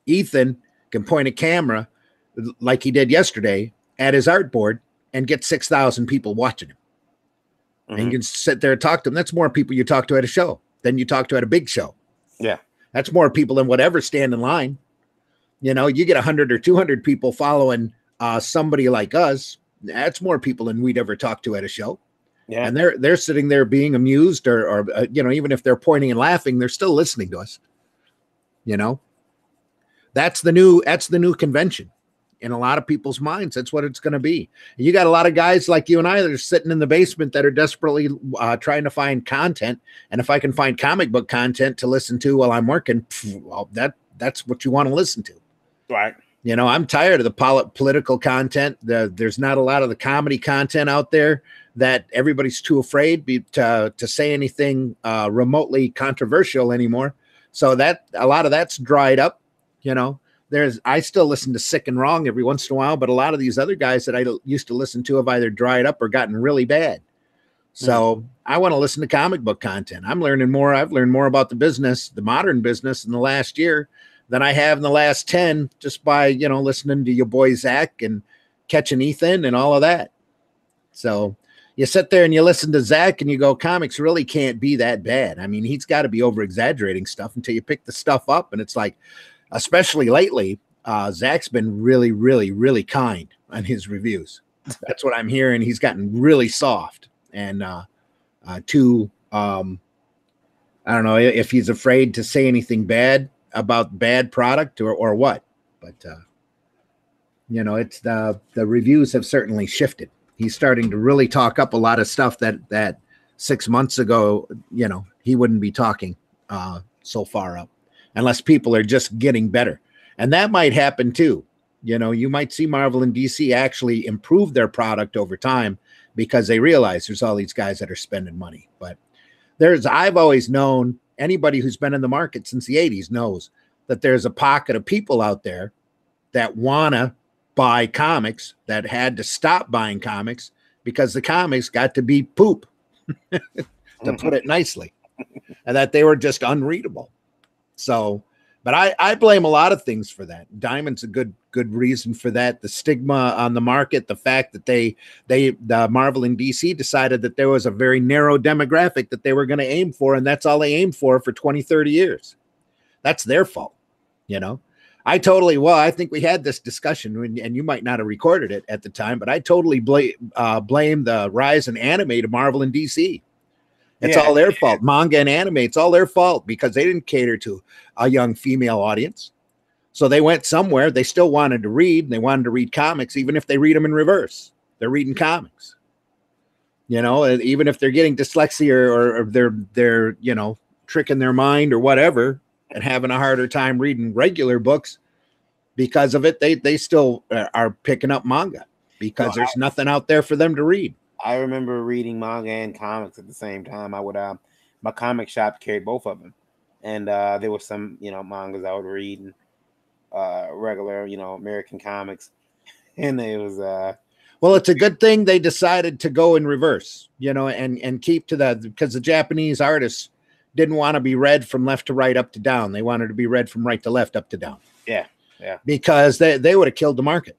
Ethan can point a camera like he did yesterday at his artboard and get 6,000 people watching him. Mm-hmm. And you can sit there and talk to them. That's more people you talk to at a show than you talk to at a big show. Yeah. That's more people than whatever stand in line. You get 100 or 200 people following somebody like us. That's more people than we'd ever talk to at a show. Yeah. And they're sitting there being amused or even if they're pointing and laughing, they're still listening to us. That's the new convention in a lot of people's minds. That's what it's going to be. And you got a lot of guys like you and I that are sitting in the basement that are desperately trying to find content. And if I can find comic book content to listen to while I'm working, well, that's what you want to listen to. Right. I'm tired of the political content. There's not a lot of the comedy content out there that everybody's too afraid to say anything remotely controversial anymore. So that a lot of that's dried up. I still listen to Sick and Wrong every once in a while, but a lot of these other guys that I used to listen to have either dried up or gotten really bad. So I want to listen to comic book content. I'm learning more. I've learned more about the business, the modern business, in the last year than I have in the last 10, just by, listening to your boy Zach and catching Ethan and all of that. So you sit there and you listen to Zach and you go, comics really can't be that bad. I mean, he's got to be over exaggerating stuff until you pick the stuff up. And it's like, especially lately, Zach's been really, really, really kind on his reviews. That's what I'm hearing. He's gotten really soft and I don't know if he's afraid to say anything bad about bad product or what, but it's the reviews have certainly shifted. He's starting to really talk up a lot of stuff that 6 months ago, he wouldn't be talking so far up, unless people are just getting better. And that might happen too. You know, you might see Marvel and DC actually improve their product over time because they realize there's all these guys that are spending money. But I've always known, anybody who's been in the market since the 80s knows that there's a pocket of people out there that want to buy comics that had to stop buying comics because the comics got to be poop, to put it nicely, and that they were just unreadable. So, but I blame a lot of things for that. Diamond's a good reason for that. The stigma on the market, the fact that the Marvel and DC decided that there was a very narrow demographic that they were going to aim for, and that's all they aimed for 20, 30 years. That's their fault, you know. I think we had this discussion, and you might not have recorded it at the time, but I totally blame the rise in anime to Marvel and DC. It's all their fault. Manga and anime, it's all their fault because they didn't cater to a young female audience. So they went somewhere. They still wanted to read, and they wanted to read comics, even if they read them in reverse. They're reading comics. You know, even if they're getting dyslexia or they're you know, tricking their mind or whatever, and having a harder time reading regular books because of it, they still are picking up manga because there's nothing out there for them to read. I remember reading manga and comics at the same time. I would my comic shop carried both of them, and there were some, you know, mangas I would read, and regular, you know, American comics, and it was well, it's a good thing they decided to go in reverse, you know, and keep to that, because the Japanese artists didn't want to be read from left to right, up to down. They wanted to be read from right to left, up to down. Yeah. Because they would have killed the market.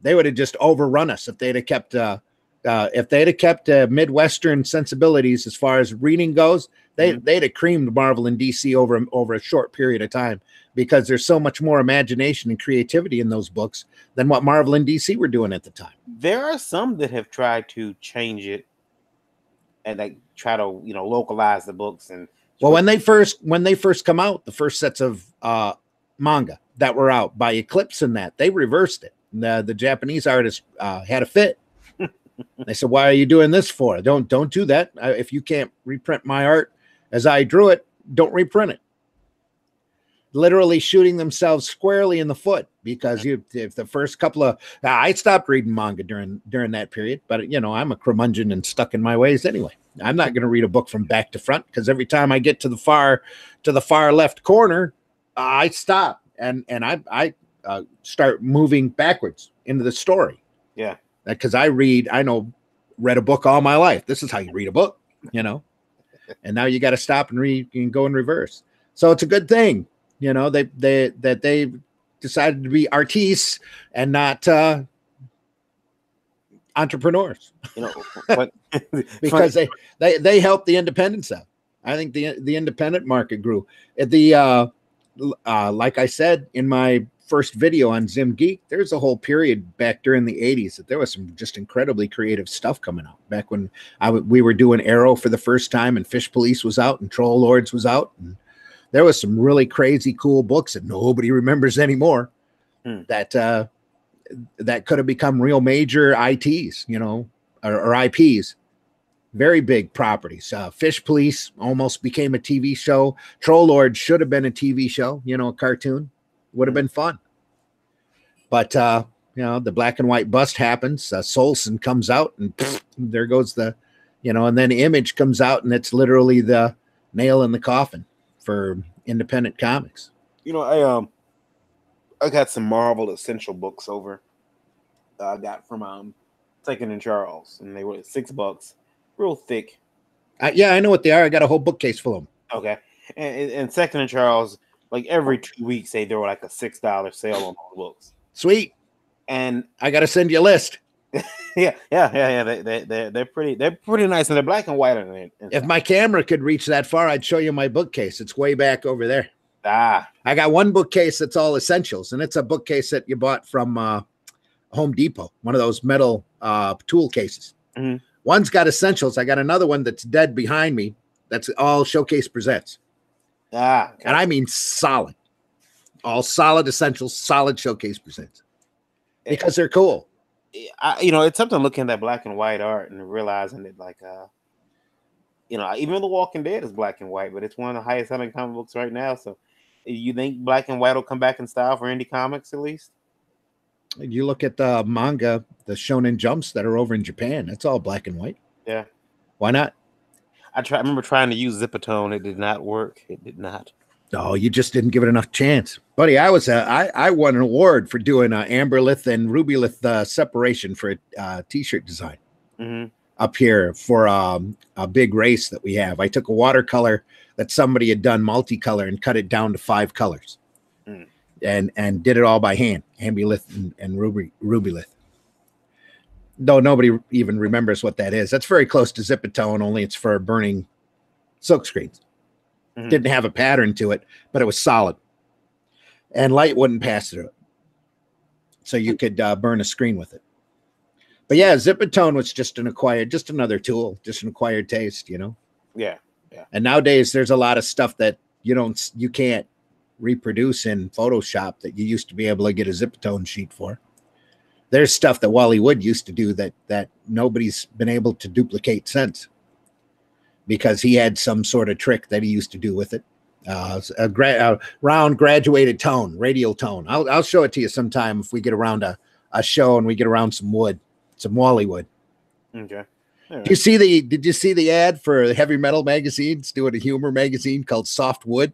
They would have just overrun us if they'd have kept Midwestern sensibilities as far as reading goes. They'd have creamed Marvel and DC over a short period of time, because there's so much more imagination and creativity in those books than what Marvel and DC were doing at the time. There are some that have tried to change it and like try to, you know, localize the books. And well, when they first come out, the first sets of manga that were out by Eclipse and that, they reversed it. The Japanese artists had a fit. They said, "Why are you doing this for? Don't do that. If you can't reprint my art as I drew it, don't reprint it." Literally shooting themselves squarely in the foot, because if the first couple of I stopped reading manga during that period, but you know, I'm a curmudgeon and stuck in my ways anyway. I'm not going to read a book from back to front, because every time I get to the far left corner, I stop and I start moving backwards into the story. Yeah. Because I read a book all my life. This is how you read a book, you know, and now you got to stop and read and go in reverse. So it's a good thing, you know, they decided to be artistes and not entrepreneurs, you know, but because they helped the independents out. I think the independent market grew. Like I said in my first video on Zim Geek, there's a whole period back during the 80s that there was some just incredibly creative stuff coming out. Back when we were doing Arrow for the first time, and Fish Police was out, and Troll Lords was out, and there was some really crazy cool books that nobody remembers anymore that could have become real major ITs, you know, or IPs. Very big properties. Fish Police almost became a TV show. Troll Lords should have been a TV show, you know, a cartoon. Would have been fun. But you know, the black and white bust happens. Solson comes out, and there goes the, you know, and then Image comes out, and it's literally the nail in the coffin for independent comics. You know, I got some Marvel Essential books over. I got from Second and Charles, and they were $6, real thick. Yeah, I know what they are. I got a whole bookcase full of them. Okay, and Second and Charles, like every 2 weeks, they do like a $6 sale on those books. Sweet. And I got to send you a list. yeah. They're pretty nice, and they're black and white. If my camera could reach that far, I'd show you my bookcase. It's way back over there. I got one bookcase that's all essentials, and it's a bookcase that you bought from Home Depot, one of those metal tool cases. Mm-hmm. One's got essentials. I got another one that's dead behind me. That's all Showcase Presents. Okay. And I mean solid. All solid essentials, solid Showcase Presents. Because they're cool. You know, it's something looking at that black and white art and realizing that, like, you know, even The Walking Dead is black and white, but it's one of the highest selling comic books right now. So You think black and white will come back in style for indie comics at least? You look at the manga, the Shonen Jumps that are over in Japan. That's all black and white. Yeah. Why not? I remember trying to use Zipatone. It did not work. It did not. Oh, you just didn't give it enough chance, buddy. I won an award for doing amberlith and rubylith separation for a t-shirt design up here for a big race that we have. I took a watercolor that somebody had done multicolor and cut it down to 5 colors, and did it all by hand, ambulith and rubylith. Though nobody even remembers what that is. That's very close to Zipatone, only it's for burning silk screens. Didn't have a pattern to it, but it was solid. And light wouldn't pass through it. So you could burn a screen with it. But yeah, Zipatone was just another tool, just an acquired taste, you know? Yeah. And nowadays there's a lot of stuff that you can't reproduce in Photoshop that you used to be able to get a Zipatone sheet for. There's stuff that Wally Wood used to do that nobody's been able to duplicate since, because he had some sort of trick that he used to do with it. A round graduated tone, radial tone. I'll show it to you sometime if we get around a show and we get around some Wally Wood. Okay. Right. Did you see the ad for Heavy Metal Magazine's doing a humor magazine called Soft Wood?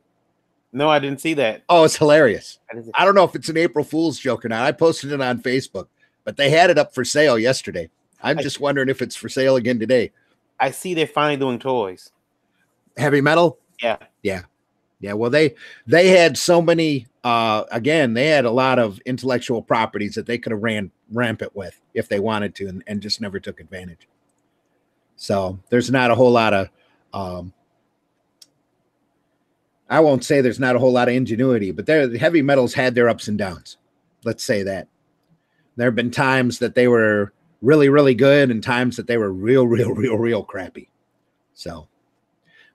No, I didn't see that. Oh, it's hilarious. I don't know if it's an April Fool's joke or not. I posted it on Facebook, but they had it up for sale yesterday. I'm just wondering if it's for sale again today. I see they're finally doing toys. Heavy Metal? Yeah. Well, they had so many. Again, they had a lot of intellectual properties that they could have ran rampant with if they wanted to, and just never took advantage. So there's not a whole lot of. I won't say there's not a whole lot of ingenuity, but the Heavy Metals had their ups and downs. Let's say that. There have been times that they were really, really good, and times that they were real crappy. So,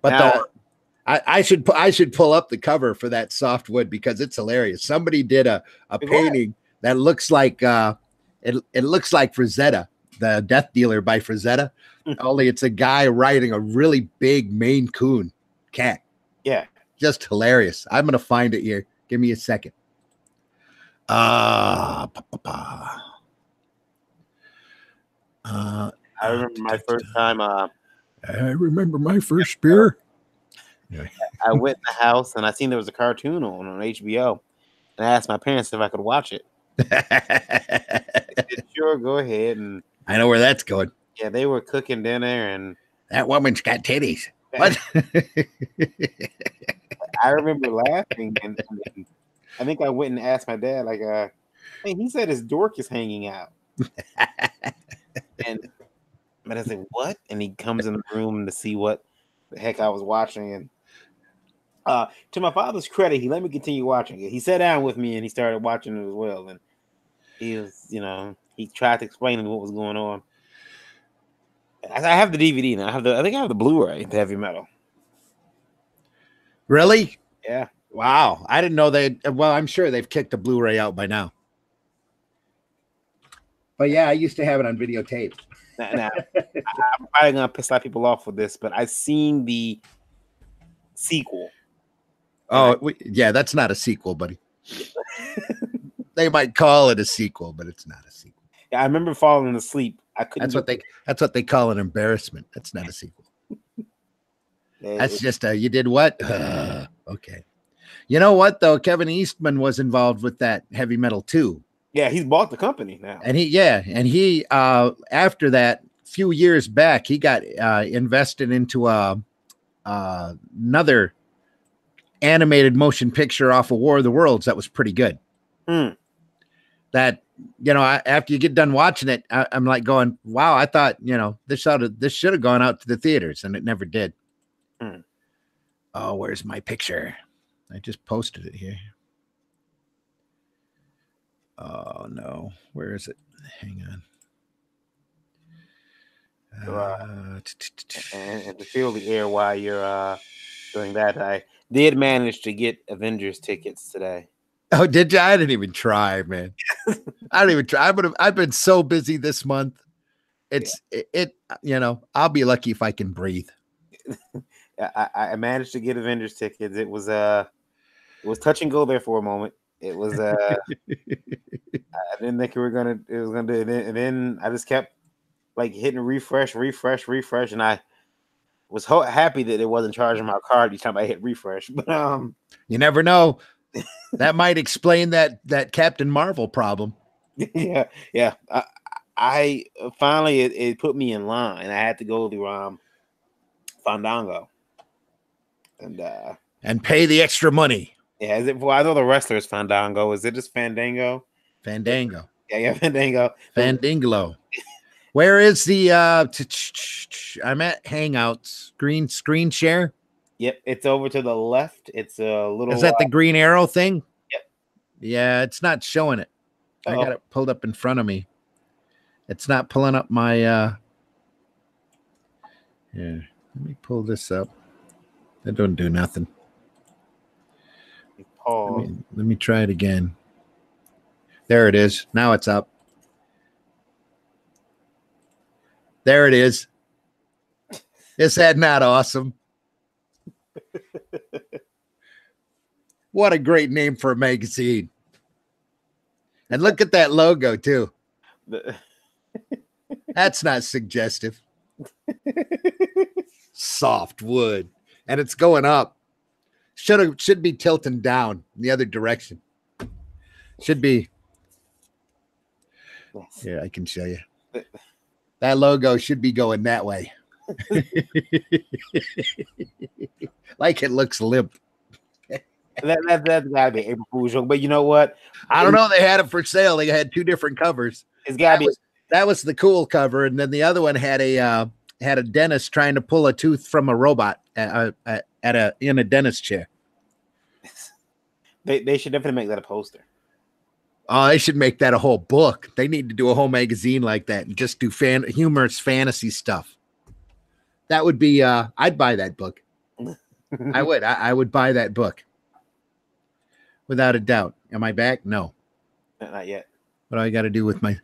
but I should pull up the cover for that Soft Wood because it's hilarious. Somebody did a painting that looks like it looks like Frazetta, the Death Dealer by Frazetta. Only it's a guy riding a really big Maine Coon cat. Yeah, just hilarious. I'm gonna find it here. Give me a second. I remember my first time. I remember my first beer. I went in the house and I seen there was a cartoon on HBO, and I asked my parents if I could watch it. They said, sure, go ahead. And I know where that's going. Yeah, they were cooking dinner, and that woman's got titties. What? I remember laughing, and I think I went and asked my dad, like, hey, he said his dork is hanging out. But I said, what? And he comes in the room to see what the heck I was watching. And to my father's credit, he let me continue watching it. He sat down with me and he started watching it as well. And he was, he tried to explain to me what was going on. I have the DVD now. I think I have the Blu-ray, the Heavy Metal. Really? Yeah. Wow. I didn't know well, I'm sure they've kicked the Blu-ray out by now. But yeah, I used to have it on videotape. Now, I'm probably gonna piss a lot of people off with this, but I've seen the sequel. Oh, yeah, that's not a sequel, buddy. They might call it a sequel, but it's not a sequel. Yeah, I remember falling asleep. I couldn't. That's what they call an embarrassment. That's not a sequel. That's just you did what? Okay. You know what though? Kevin Eastman was involved with that Heavy Metal too. Yeah, he's bought the company now. And he after that, few years back, he got invested into another animated motion picture off of War of the Worlds that was pretty good. That after you get done watching it, I'm like going, wow, I thought this should have gone out to the theaters, and it never did. Oh, where's my picture? I just posted it here. Oh no, where is it? Hang on. And to fill the air while you're doing that, I did manage to get Avengers tickets today. Oh, did you? I didn't even try, man. I didn't even try. I've been so busy this month. I'll be lucky if I can breathe. I managed to get Avengers tickets. It was It was touch and go there for a moment. It was I didn't think it was gonna do it, and then I just kept like hitting refresh, and I was happy that it wasn't charging my card each time I hit refresh. But you never know. That might explain that Captain Marvel problem. yeah. I finally it put me in line. I had to go to Fandango and pay the extra money. Yeah, is it? Well, I know the wrestler's Fandango. Is it just Fandango? Fandango. Yeah, Fandango. Fandinglo. Where is the I'm at Hangouts. Green screen share? Yep, it's over to the left. It's a little. Is that the green arrow thing? Yep. Yeah, it's not showing it. I got it pulled up in front of me. It's not pulling up my yeah. Let me pull this up. That don't do nothing. Let me try it again. There it is. Now it's up. There it is. Is that not awesome? What a great name for a magazine. And look at that logo, too. That's not suggestive. Soft wood. And it's going up. Should be tilting down in the other direction. Should be. Yeah, I can show you. That logo should be going that way. Like it looks limp. That's gotta be April Fool's joke. But you know what? I don't know. They had it for sale. They had two different covers. It's gotta be. That was the cool cover, and then the other one had a dentist trying to pull a tooth from a robot in a dentist chair. They should definitely make that a poster. Oh, they should make that a whole book. They need to do a whole magazine like that and just do humorous fantasy stuff. That would be I'd buy that book. I would. I would buy that book. Without a doubt. Am I back? No. Not yet. What do I got to do with my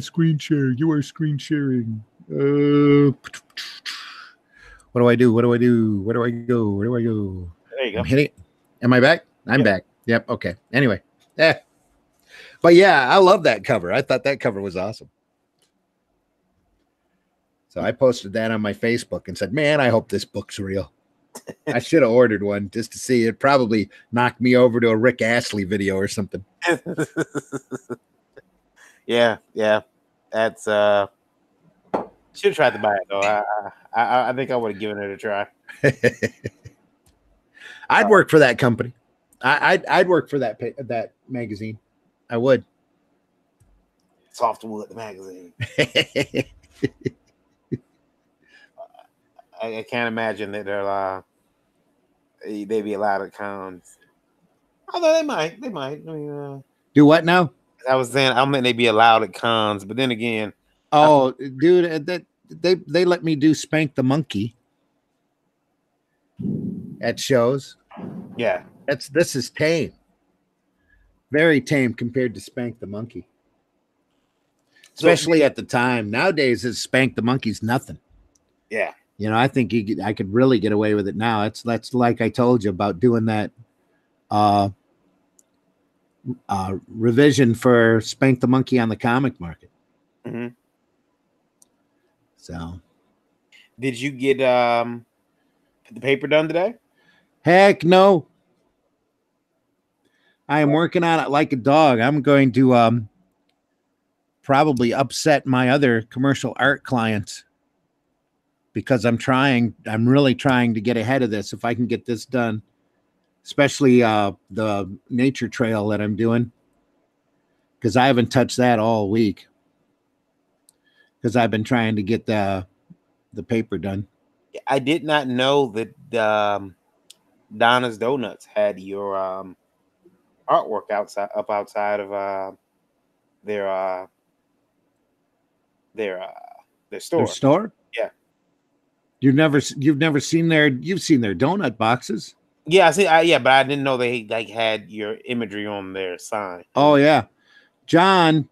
screen share? You are screen sharing. What do I do? Where do I go? There you go. I'm hitting. Am I back? I'm back. Yep. Okay. Anyway. But yeah, I love that cover. I thought that cover was awesome. So I posted that on my Facebook and said, man, I hope this book's real. I should have ordered one just to see. It probably knocked me over to a Rick Astley video or something. Yeah. That's should have tried to buy it though. I think I would have given it a try. I'd work for that company. I'd work for that magazine. I would. Softwood magazine. I can't imagine that they'd be allowed at cons. Although they might. I mean, do what now? I was saying I meant they'd be allowed at cons, but then again, dude, they let me do Spank the Monkey at shows. Yeah, this is tame, very tame compared to Spank the Monkey, especially at the time. Nowadays, is Spank the Monkey's nothing. Yeah. You know, I think I could really get away with it now. That's like I told you about doing that revision for Spank the Monkey on the comic market. Mm-hmm. So, did you get the paper done today? Heck no. I am working on it like a dog. I'm going to probably upset my other commercial art clients. Because I'm really trying to get ahead of this. If I can get this done, especially the nature trail that I'm doing, because I haven't touched that all week. Because I've been trying to get the paper done. I did not know that Donna's Donuts had your artwork outside of their store. Their store? Yeah. You've never seen you've seen their donut boxes. Yeah, I see. But I didn't know they had your imagery on their sign. Oh yeah, John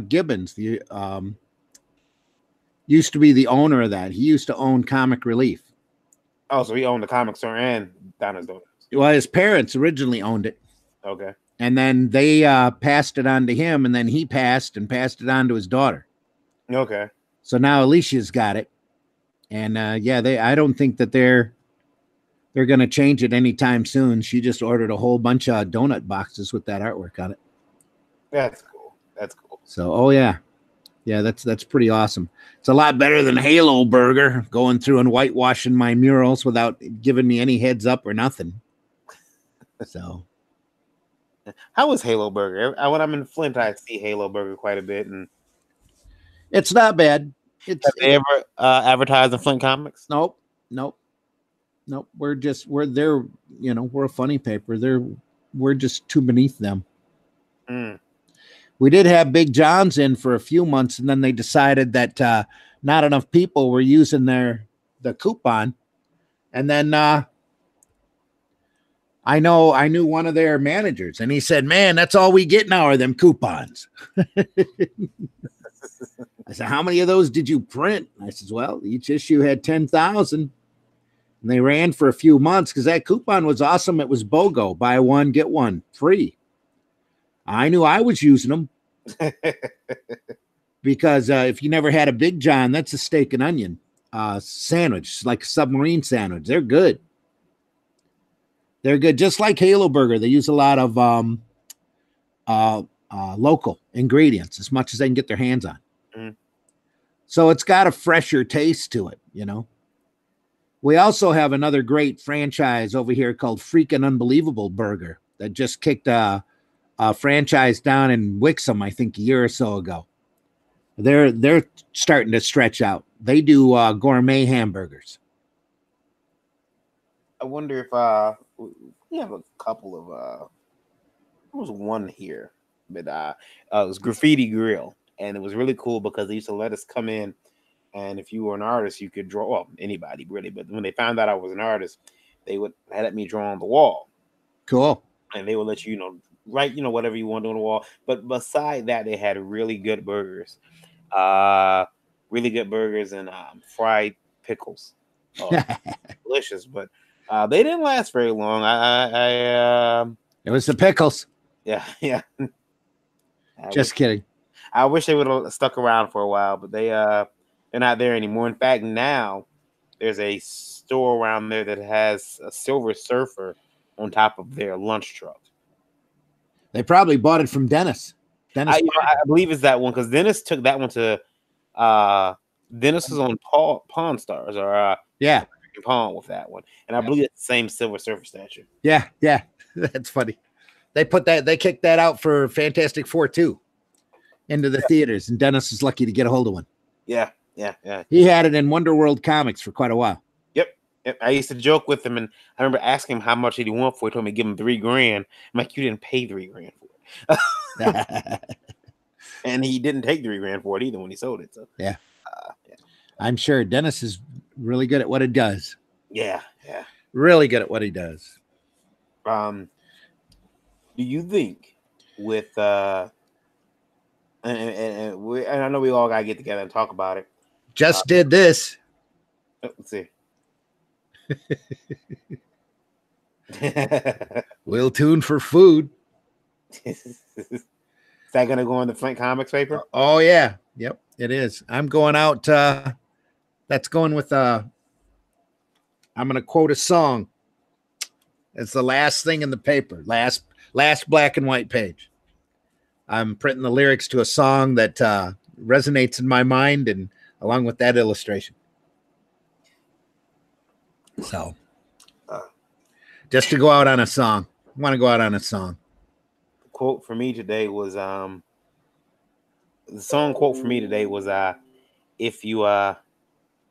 Gibbons, the used to be the owner of that. He used to own Comic Relief. Oh, so he owned the comic store and Donna's Donuts. Well, his parents originally owned it. Okay. And then they passed it on to him, and then he passed and passed it on to his daughter. Okay. So now Alicia's got it. And I don't think that they're going to change it anytime soon. She just ordered a whole bunch of donut boxes with that artwork on it. That's cool. That's cool. So, oh yeah. Yeah, that's pretty awesome. It's a lot better than Halo Burger going through and whitewashing my murals without giving me any heads up or nothing. So, how was Halo Burger? When I'm in Flint, I see Halo Burger quite a bit, and it's not bad. Have they ever advertised in Flint Comics? Nope. We're there. We're a funny paper. We're just too beneath them. Mm. We did have Big John's in for a few months, and then they decided that not enough people were using the coupon. And then I knew one of their managers, and he said, "Man, that's all we get now are them coupons." I said, "How many of those did you print?" I said, "Well, each issue had 10,000." And they ran for a few months because that coupon was awesome. It was BOGO, buy one, get one free. I knew I was using them because if you never had a Big John, that's a steak and onion sandwich, like a submarine sandwich. They're good. They're good. Just like Halo Burger, they use a lot of local ingredients as much as they can get their hands on. Mm. So it's got a fresher taste to it, We also have another great franchise over here called Freakin' Unbelievable Burger that just kicked a franchise down in Wixom, I think a year or so ago. They're starting to stretch out. They do gourmet hamburgers. I wonder if we have a couple of there was one here, but it was Graffiti Grill, and it was really cool because they used to let us come in, and if you were an artist, you could draw. Well, anybody really, but when they found out I was an artist, they would let me draw on the wall. Cool. And they would let you, write, whatever you want on the wall. But beside that, they had really good burgers, and fried pickles. Delicious, but they didn't last very long. It was the pickles. Yeah. Just kidding. I wish they would have stuck around for a while, but they're not there anymore. In fact, now there's a store around there that has a Silver Surfer on top of their lunch truck. They probably bought it from Dennis. I believe it's that one because Dennis took that one to Dennis was on Pawn Stars or Pawn with that one, and I believe it's the same Silver Surfer statue. Yeah, that's funny. They kicked that out for Fantastic Four 2 into the theaters, and Dennis was lucky to get a hold of one. Yeah. He had it in Wonder World Comics for quite a while. Yep. I used to joke with him, and I remember asking him how much did he want for it. He told me give him $3,000. I'm like, you didn't pay $3,000 for it. And he didn't take $3,000 for it either when he sold it. So yeah. I'm sure Dennis is really good at what he does. Yeah. Really good at what he does. Do you think with and I know we all gotta get together and talk about it. Just did this. Let's see. We'll tune for food. Is that gonna go in the Flint Comics paper? Oh yeah. Yep, it is. I'm going out. That's going with I'm gonna quote a song. It's the last thing in the paper. Last black and white page. I'm printing the lyrics to a song that resonates in my mind, and along with that illustration. So, just to go out on a song. I want to go out on a song. The quote for me today was if you want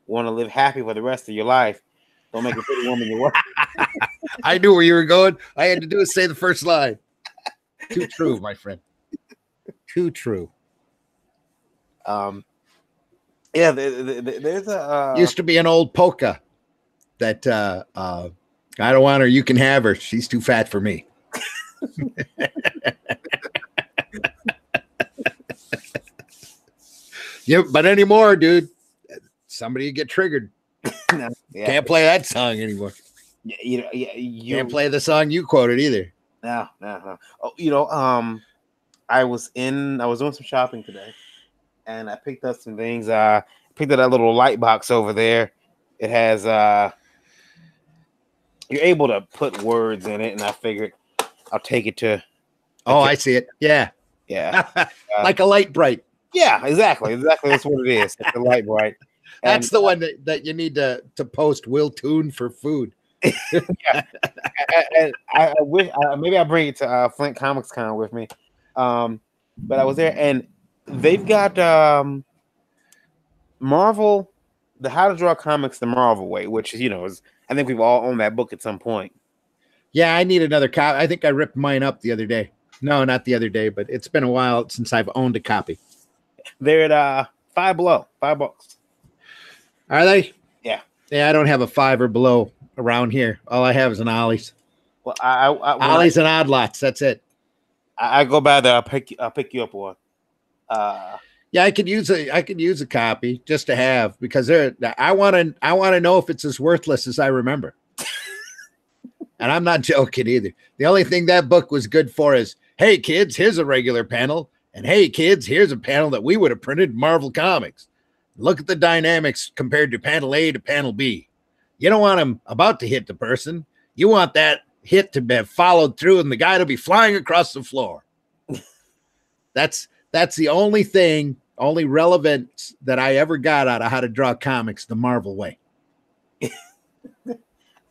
to live happy for the rest of your life, don't make a pretty woman your wife. I knew where you were going. I had to do is say the first line. Too true, my friend. Too true. Yeah, there's a used to be an old polka that I don't want her, you can have her. She's too fat for me. Yeah, but anymore, dude. Somebody get triggered. Yeah. Can't play that song anymore. You Can't play the song you quoted either. no. Oh, I was doing some shopping today, and I picked up some things. Picked up that little light box over there. It has you're able to put words in it, and I figured I'll take it to. Oh, I see it. Yeah. Like a light bright. Yeah, exactly. That's what it is. It's a light bright. That's the one that you need to post Will Tune for food. Yeah. I wish maybe I'll bring it to Flint Comics Con with me. But I was there, and they've got Marvel, the How to Draw Comics the Marvel Way, which is I think we've all owned that book at some point. Yeah, I need another copy. I think I ripped mine up the other day. No, not the other day, but it's been a while since I've owned a copy. They're at $5 below, $5. Are they? Yeah. Yeah, I don't have a 5 or below around here. All I have is an Ollie's. Well, Ollie's and Odd Lots. That's it. I go by there. I'll pick you up one. Yeah, I could use a copy just to have, because I want to know if it's as worthless as I remember. And I'm not joking either. The only thing that book was good for is, hey kids, here's a regular panel, and hey kids, here's a panel that we would have printed in Marvel Comics. Look at the dynamics compared to panel A to panel B. You don't want them about to hit the person. You want that hit to be followed through and the guy to be flying across the floor. That's the only relevance that I ever got out of How to Draw Comics the Marvel Way.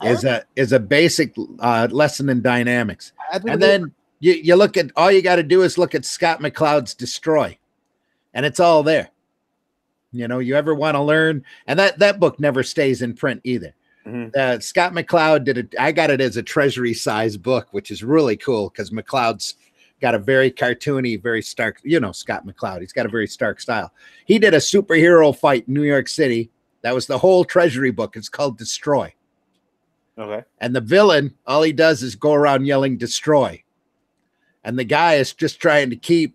is a basic lesson in dynamics. And then you look at, all you got to do is look at Scott McCloud's Destroy, and it's all there. You ever want to learn, and that book never stays in print either. Mm-hmm. Scott McCloud did it. I got it as a treasury size book, which is really cool because McCloud's got a very cartoony, very stark, Scott McCloud. He's got a very stark style. He did a superhero fight in New York City. That was the whole treasury book. It's called Destroy. Okay. And the villain, all he does is go around yelling destroy. And the guy is just trying to keep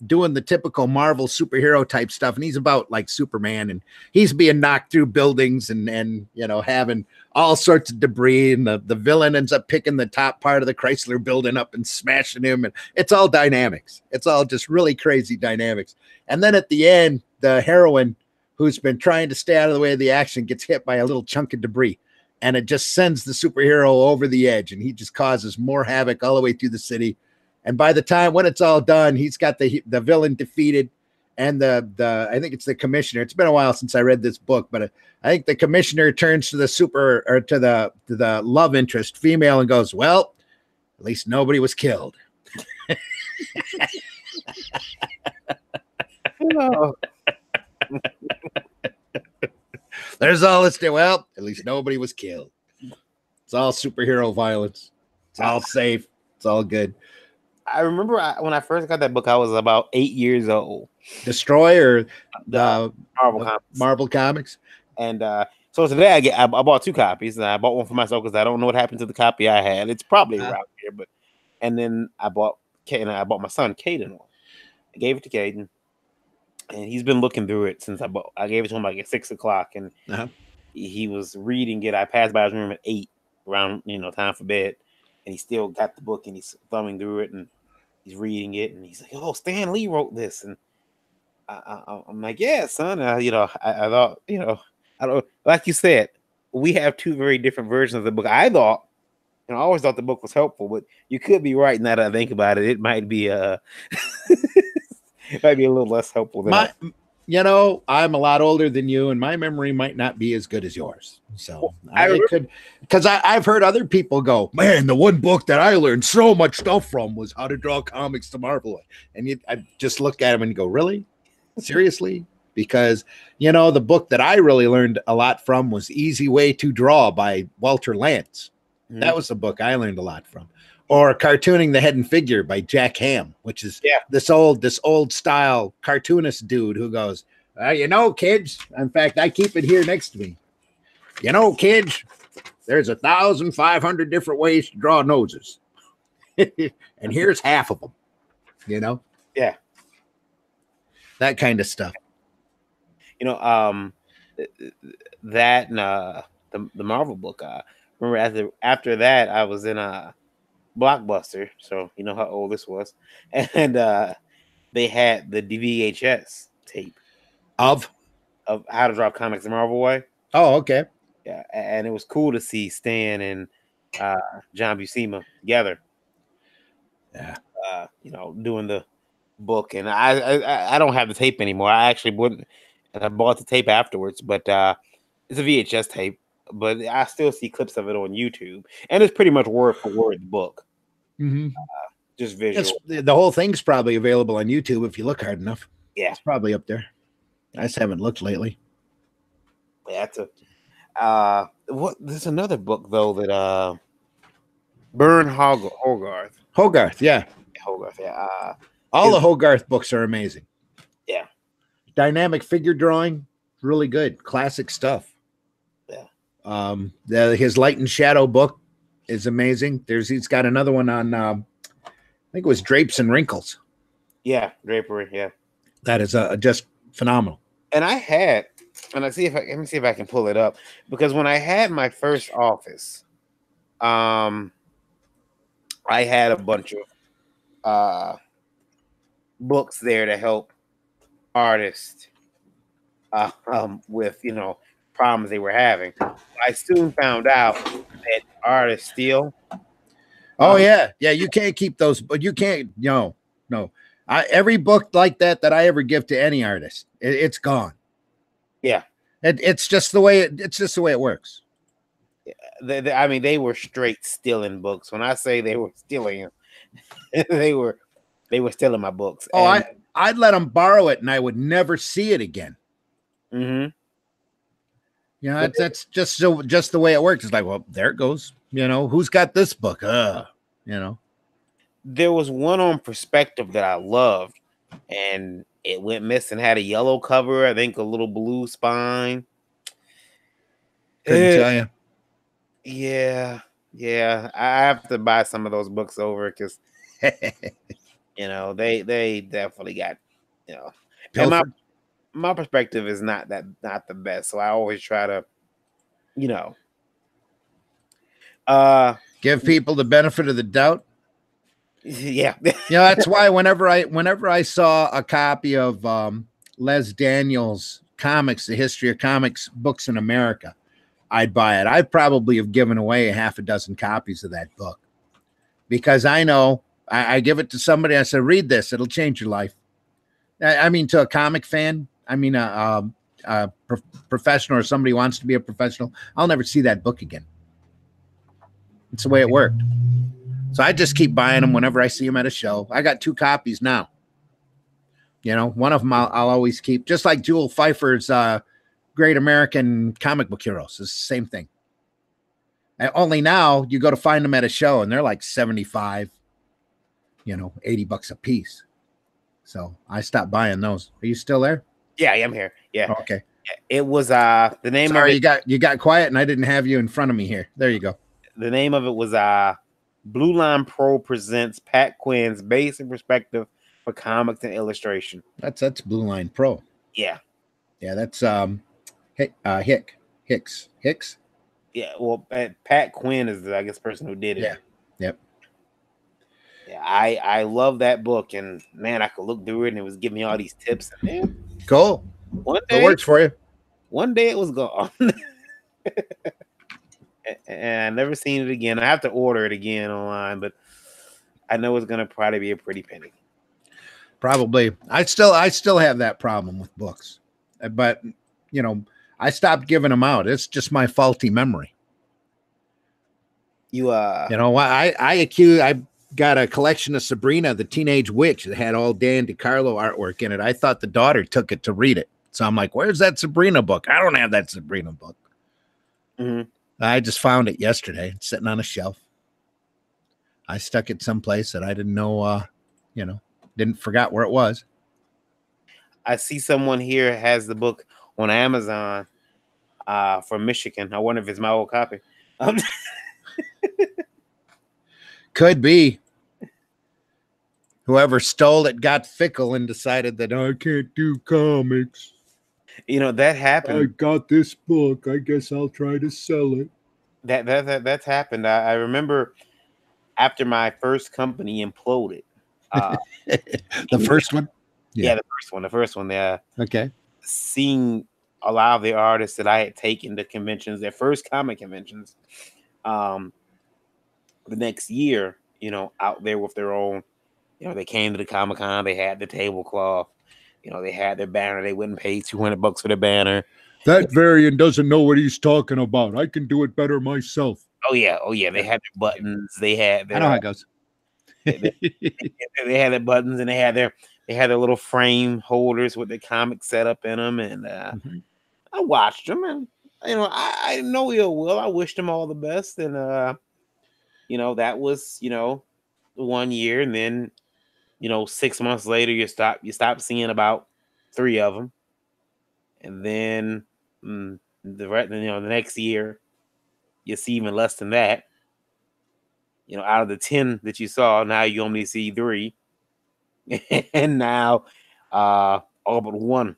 doing the typical Marvel superhero type stuff. And he's about like Superman, and he's being knocked through buildings and having all sorts of debris. And the villain ends up picking the top part of the Chrysler building up and smashing him. And it's all dynamics. It's all just really crazy dynamics. And then at the end, the heroine, who's been trying to stay out of the way of the action, gets hit by a little chunk of debris. And it just sends the superhero over the edge, and he just causes more havoc all the way through the city. And by the time when it's all done, he's got the villain defeated, and the I think it's the commissioner. It's been a while since I read this book, but I think the commissioner turns to the love interest female and goes, "Well, at least nobody was killed." Oh. There's all this. Well, at least nobody was killed. It's all superhero violence. It's all safe. It's all good. I remember when I first got that book, I was about 8 years old. Destroy or the Marvel Comics. And so today I bought 2 copies, and I bought one for myself because I don't know what happened to the copy I had. It's probably around here, and then I bought my son Caden one. I gave it to Caden, and he's been looking through it since I gave it to him like at 6 o'clock, and he was reading it. I passed by his room at 8, around time for bed, and he still got the book and he's thumbing through it and he's reading it, and he's like, "Oh, Stan Lee wrote this," and I'm like, "Yeah, son." I thought, I don't, like you said, we have 2 very different versions of the book. I always thought the book was helpful, but you could be right now that I think about it. It might be it might be a little less helpful than I'm a lot older than you, and my memory might not be as good as yours. So I've heard other people go, "Man, the one book that I learned so much stuff from was How to Draw Comics the Marvel Way." And I just look at them and go, "Really? Seriously?" Because the book that I really learned a lot from was Easy Way to Draw by Walter Lantz. Mm-hmm. That was the book I learned a lot from. Or Cartooning the Head and Figure by Jack Ham, which is this old style cartoonist dude who goes, "Kids, in fact, I keep it here next to me. Kids, there's 1,500 different ways to draw noses. And here's half of them, Yeah. That kind of stuff. That and the Marvel book. remember after that, I was in a Blockbuster, so you know how old this was, and they had the VHS tape Of of How to Draw Comics the Marvel Way. oh, okay. Yeah, and it was cool to see Stan and John Buscema together. Yeah. You know, doing the book, and I don't have the tape anymore. I actually wouldn't, and I bought the tape afterwards, but it's a VHS tape. But I still see clips of it on YouTube, and it's pretty much word for word the book, Mm-hmm. just visual. The whole thing's probably available on YouTube if you look hard enough. Yeah, it's probably up there. I just haven't looked lately. Yeah, that's a what? There's another book though that Bern Hogarth. Hogarth, yeah. Hogarth, yeah. All the Hogarth books are amazing. Yeah. Dynamic figure drawing, really good. Classic stuff. Yeah. His Light and Shadow book is amazing. He's got another one on I think it was Drapes and Wrinkles. Yeah, drapery, yeah. That is just phenomenal. And I had, and let me see if I can pull it up, because when I had my first office, I had a bunch of books there to help artists with problems they were having. I soon found out that artists steal. Oh yeah, you can't keep those, but you can't. No. Every book like that I ever give to any artist, it's gone. Yeah, it's just the way it works. I mean, they were straight stealing books. When I say they were stealing, they were stealing my books. Oh, I'd let them borrow it, and I would never see it again. Mm-hmm. You know, that's just the way it works. It's like, well, there it goes. You know, who's got this book? You know. There was one on Perspective that I loved, and it went missing. Had a yellow cover, I think a little blue spine. Couldn't tell you. Yeah. I have to buy some of those books over because they definitely got and my perspective is not the best, so I always try to give people the benefit of the doubt. Yeah. That's why whenever I saw a copy of Les Daniels' comics, The History of Comics books in America, I'd buy it. I'd probably have given away a half a dozen copies of that book because I know I give it to somebody. I said, read this. It'll change your life. I mean, to a comic fan, I mean, a professional or somebody who wants to be a professional, I'll never see that book again. It's the way it worked. So I just keep buying them whenever I see them at a show. I got 2 copies now. One of them I'll always keep, just like Jewel Pfeiffer's Great American Comic Book Heroes. It's the same thing. And only now you go to find them at a show and they're like 75, $80 a piece. So I stopped buying those. Are you still there? Yeah, I am here. Yeah. Oh, okay. It was the name Sorry, of it. You got quiet and I didn't have you in front of me here. There you go. The name of it was Blue Line Pro presents Pat Quinn's Basic Perspective for Comics and Illustration. That's Blue Line Pro. Yeah. Yeah, that's Hicks. Yeah, well, Pat Quinn is the person who did it. Yeah. Yep. Yeah, I love that book, and man, I could look through it and it was giving me all these tips. And man, cool. One day it works for you. One day it was gone. And I've never seen it again. I have to order it again online, but I know it's gonna probably be a pretty penny. Probably. I still have that problem with books, but I stopped giving them out. It's just my faulty memory. I got a collection of Sabrina the Teenage Witch that had all Dan DiCarlo artwork in it. I thought the daughter took it to read it, so I'm like, "Where's that Sabrina book? I don't have that Sabrina book." Mm-hmm. I just found it yesterday. It's sitting on a shelf. I stuck it someplace that I didn't know, didn't forgot where it was. I see someone here has the book on Amazon from Michigan. I wonder if it's my old copy. Could be. Whoever stole it got fickle and decided that I can't do comics. That happened. I got this book. I guess I'll try to sell it. that's happened. I remember after my first company imploded. Uh, The first one? yeah, Yeah. the first one. Yeah, Okay. seeing a lot of the artists that I had taken to conventions, their first comic conventions, um, the next year, out there with their own, they came to the Comic Con, they had the tablecloth, they had their banner, they wouldn't pay $200 for the banner. That variant doesn't know what he's talking about. I can do it better myself. Oh yeah, they had their buttons, they had I know their, how it goes. they had their buttons, and they had their little frame holders with the comic set up in them, and I watched them, and I know ill will. I wished them all the best, and that was 1 year, and then 6 months later you stop seeing about 3 of them, and then the next year you see even less than that. Out of the 10 that you saw, now you only see 3, and now all but one,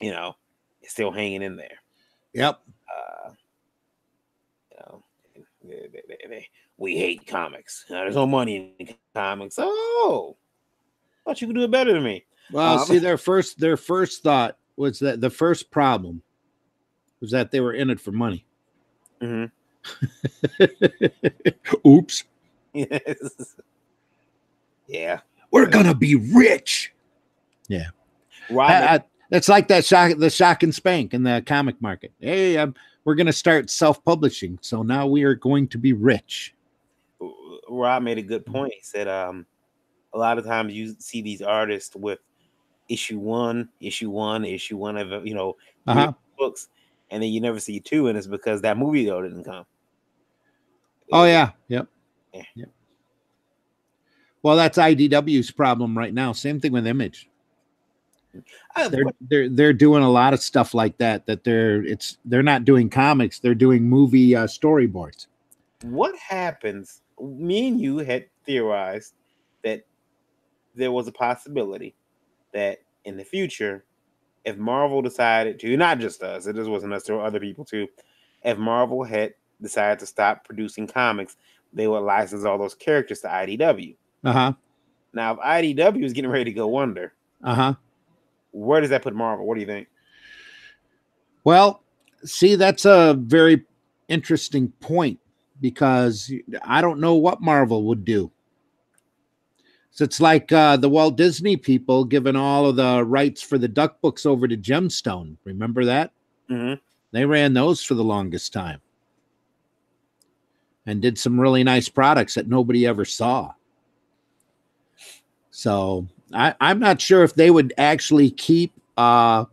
is still hanging in there. Yep. You know, we hate comics. There's no money in comics. Oh, thought you could do it better than me. Well, see, their first thought was that the first problem was that they were in it for money. Mm-hmm. Oops. Yes. Yeah. We're gonna be rich. Yeah. It's like that the shock and spank in the comic market. Hey, we're gonna start self-publishing, so now we are going to be rich. Rob made a good point. He said, a lot of times you see these artists with issue one of books, and then you never see 2, and it's because that movie though didn't come. Oh yeah. Yep. Well, that's IDW's problem right now. Same thing with Image. They're doing a lot of stuff like that. They're not doing comics. They're doing movie storyboards. What happens? Me and you had theorized that there was a possibility that in the future, if Marvel decided to, not just us, it just wasn't us, there were other people too. If Marvel had decided to stop producing comics, they would license all those characters to IDW. Now, if IDW is getting ready to go under, where does that put Marvel? What do you think? Well, see, that's a very interesting point, because I don't know what Marvel would do. So it's like the Walt Disney people giving all of the rights for the Duck books over to Gemstone. Remember that? Mm-hmm. They ran those for the longest time and did some really nice products that nobody ever saw. So I'm not sure if they would actually keep IDW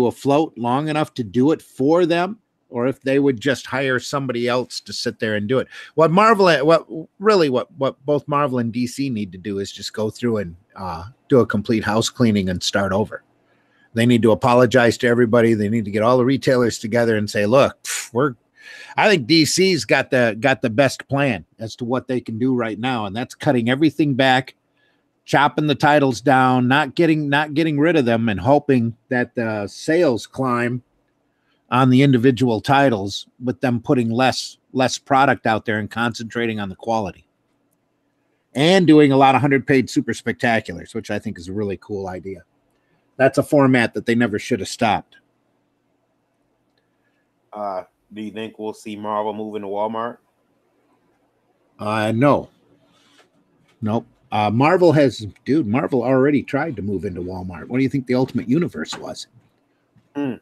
afloat long enough to do it for them, or if they would just hire somebody else to sit there and do it. What both Marvel and DC need to do is just go through and do a complete house cleaning and start over. They need to apologize to everybody. They need to get all the retailers together and say, look, I think DC's got the best plan as to what they can do right now, and that's cutting everything back, chopping the titles down, not getting rid of them, and hoping that the sales climb on the individual titles, with them putting less product out there and concentrating on the quality, and doing a lot of 100-page super spectaculars, which I think is a really cool idea. That's a format that they never should have stopped. Do you think we'll see Marvel move into Walmart? No. Nope. Marvel already tried to move into Walmart. What do you think the Ultimate Universe was? Yeah.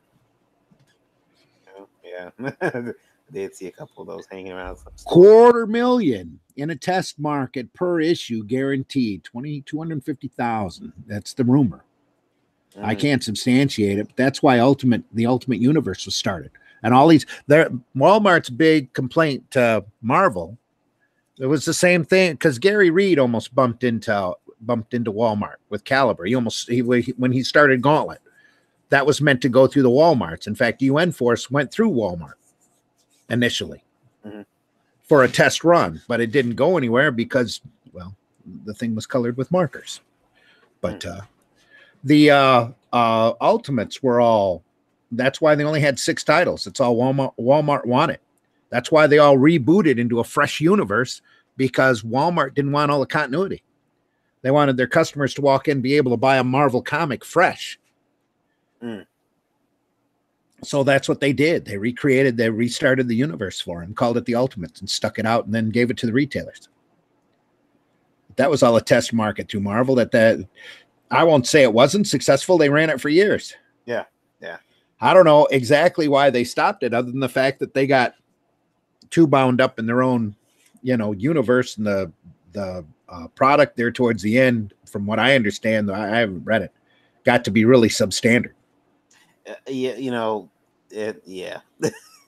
Did see a couple of those hanging around. $250,000 in a test market per issue, guaranteed. 250,000. That's the rumor. I can't substantiate it, but that's why the Ultimate Universe was started. And all these, Walmart's big complaint to Marvel, it was the same thing, because Gary Reed almost bumped into Walmart with Caliber. When he started Gauntlet, that was meant to go through the Walmarts. In fact, UN Force went through Walmart initially for a test run, but it didn't go anywhere because, well, the thing was colored with markers. But the Ultimates were all That's why they only had 6 titles. That's all Walmart wanted. That's why they all rebooted into a fresh universe, because Walmart didn't want all the continuity. They wanted their customers to walk in and be able to buy a Marvel comic fresh. Mm. So that's what they did. They restarted the universe for him, called it the Ultimates, and stuck it out, and then gave it to the retailers. That was all a test market through Marvel. That I won't say it wasn't successful. They ran it for years. Yeah. I don't know exactly why they stopped it, other than the fact that they got too bound up in their own, universe, and the product there towards the end, from what I understand, though I haven't read it, got to be really substandard. Yeah,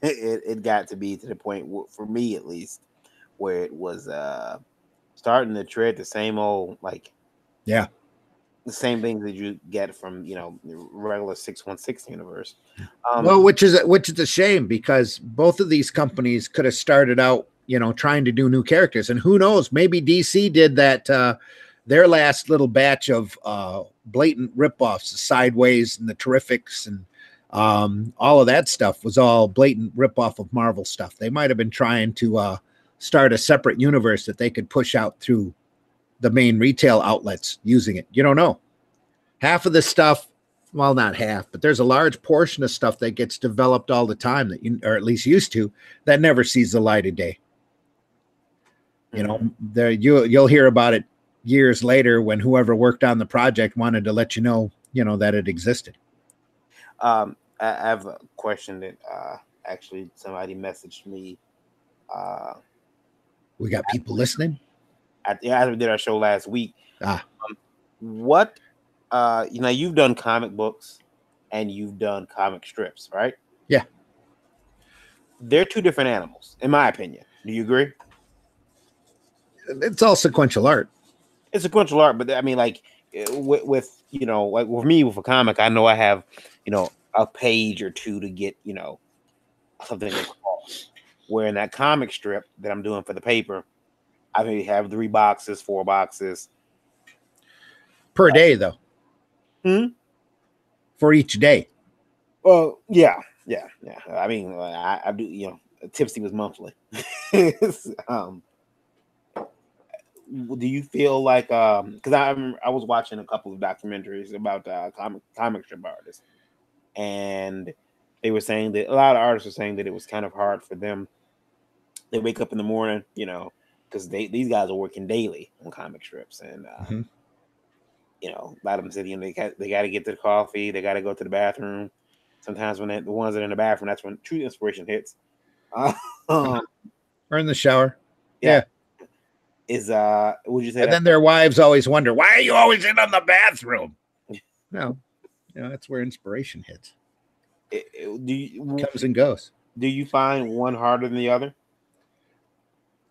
it got to be to the point, for me at least, where it was starting to tread the same old, the same things that you get from the regular 616 universe. Well, which is a shame, because both of these companies could have started out trying to do new characters, and who knows, maybe DC did that. Their last little batch of blatant ripoffs, the Sideways and the Terrifics, and all of that stuff was all blatant ripoff of Marvel stuff. They might have been trying to start a separate universe that they could push out through the main retail outlets using it. You don't know. Half of this stuff, well, not half, but there's a large portion of stuff that gets developed all the time, or at least used to, that never sees the light of day. You'll hear about it years later, when whoever worked on the project wanted to let you know that it existed. I have a question that actually somebody messaged me. We got people listening. After we did our show last week. What you've done comic books and you've done comic strips, right? Yeah. They're two different animals, in my opinion. Do you agree? It's all sequential art. It's sequential art, but I mean, like with like with me, with a comic, I know I have a page or two to get something across. Where in that comic strip that I'm doing for the paper, I maybe have 3 boxes, 4 boxes per day, though. For each day. Well, yeah. I mean, I do. Tipsy was monthly. Do you feel like because I was watching a couple of documentaries about comic strip artists, and they were saying that a lot of artists were saying that it was kind of hard for them. They wake up in the morning, because these guys are working daily on comic strips, and a lot of them said they got to get to the coffee, they got to go to the bathroom. Sometimes when the ones that are in the bathroom, that's when true inspiration hits. Or in the shower. Yeah. Would you say? And then their wives always wonder, why are you always in on the bathroom? No, that's where inspiration hits. Comes and goes. Do you find one harder than the other?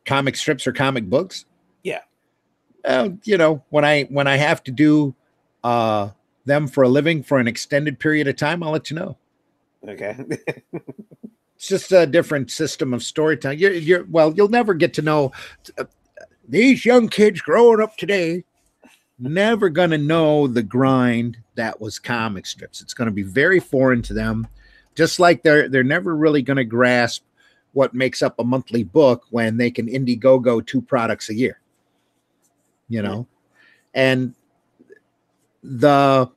Comic strips or comic books? Yeah. When I have to do them for a living for an extended period of time, I'll let you know. Okay. It's just a different system of storytelling. You'll never get to know these young kids growing up today. Never gonna know the grind that was comic strips. It's gonna be very foreign to them. Just like they're never really gonna grasp what makes up a monthly book when they can Indiegogo 2 products a year. And the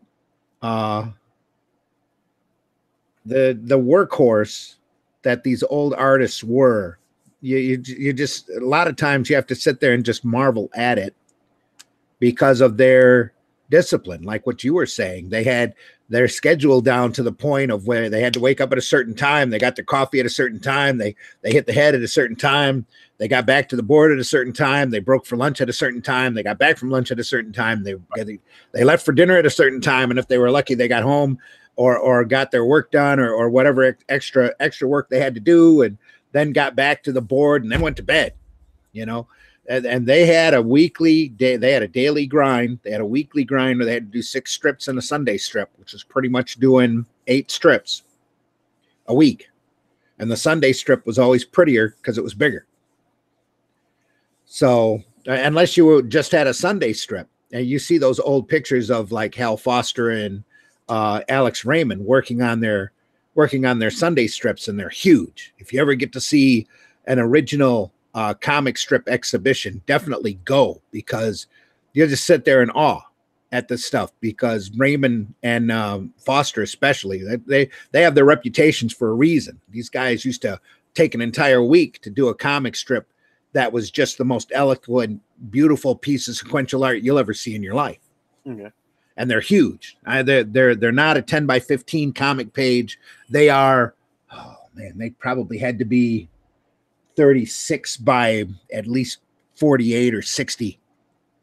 workhorse that these old artists were, you just, a lot of times you have to sit there and just marvel at it because of their discipline. Like what you were saying, they had their schedule down to the point of where they had to wake up at a certain time. They got their coffee at a certain time. They hit the head at a certain time. They got back to the board at a certain time. They broke for lunch at a certain time. They got back from lunch at a certain time. They left for dinner at a certain time. And if they were lucky, they got home or got their work done or whatever extra work they had to do, and then got back to the board and then went to bed, and they had a weekly day. They had a daily grind. They had a weekly grind where they had to do 6 strips and a Sunday strip, which is pretty much doing 8 strips a week. And the Sunday strip was always prettier because it was bigger. So unless you just had a Sunday strip, and you see those old pictures of like Hal Foster and Alex Raymond working on their working on their Sunday strips, and they're huge. If you ever get to see an original comic strip exhibition, definitely go, because you'll just sit there in awe at the stuff, because Raymond and Foster especially, they have their reputations for a reason. These guys used to take an entire week to do a comic strip that was just the most eloquent, beautiful piece of sequential art you'll ever see in your life. Okay. And they're huge. They're not a 10 by 15 comic page. They are, oh man, they probably had to be 36 by at least 48 or 60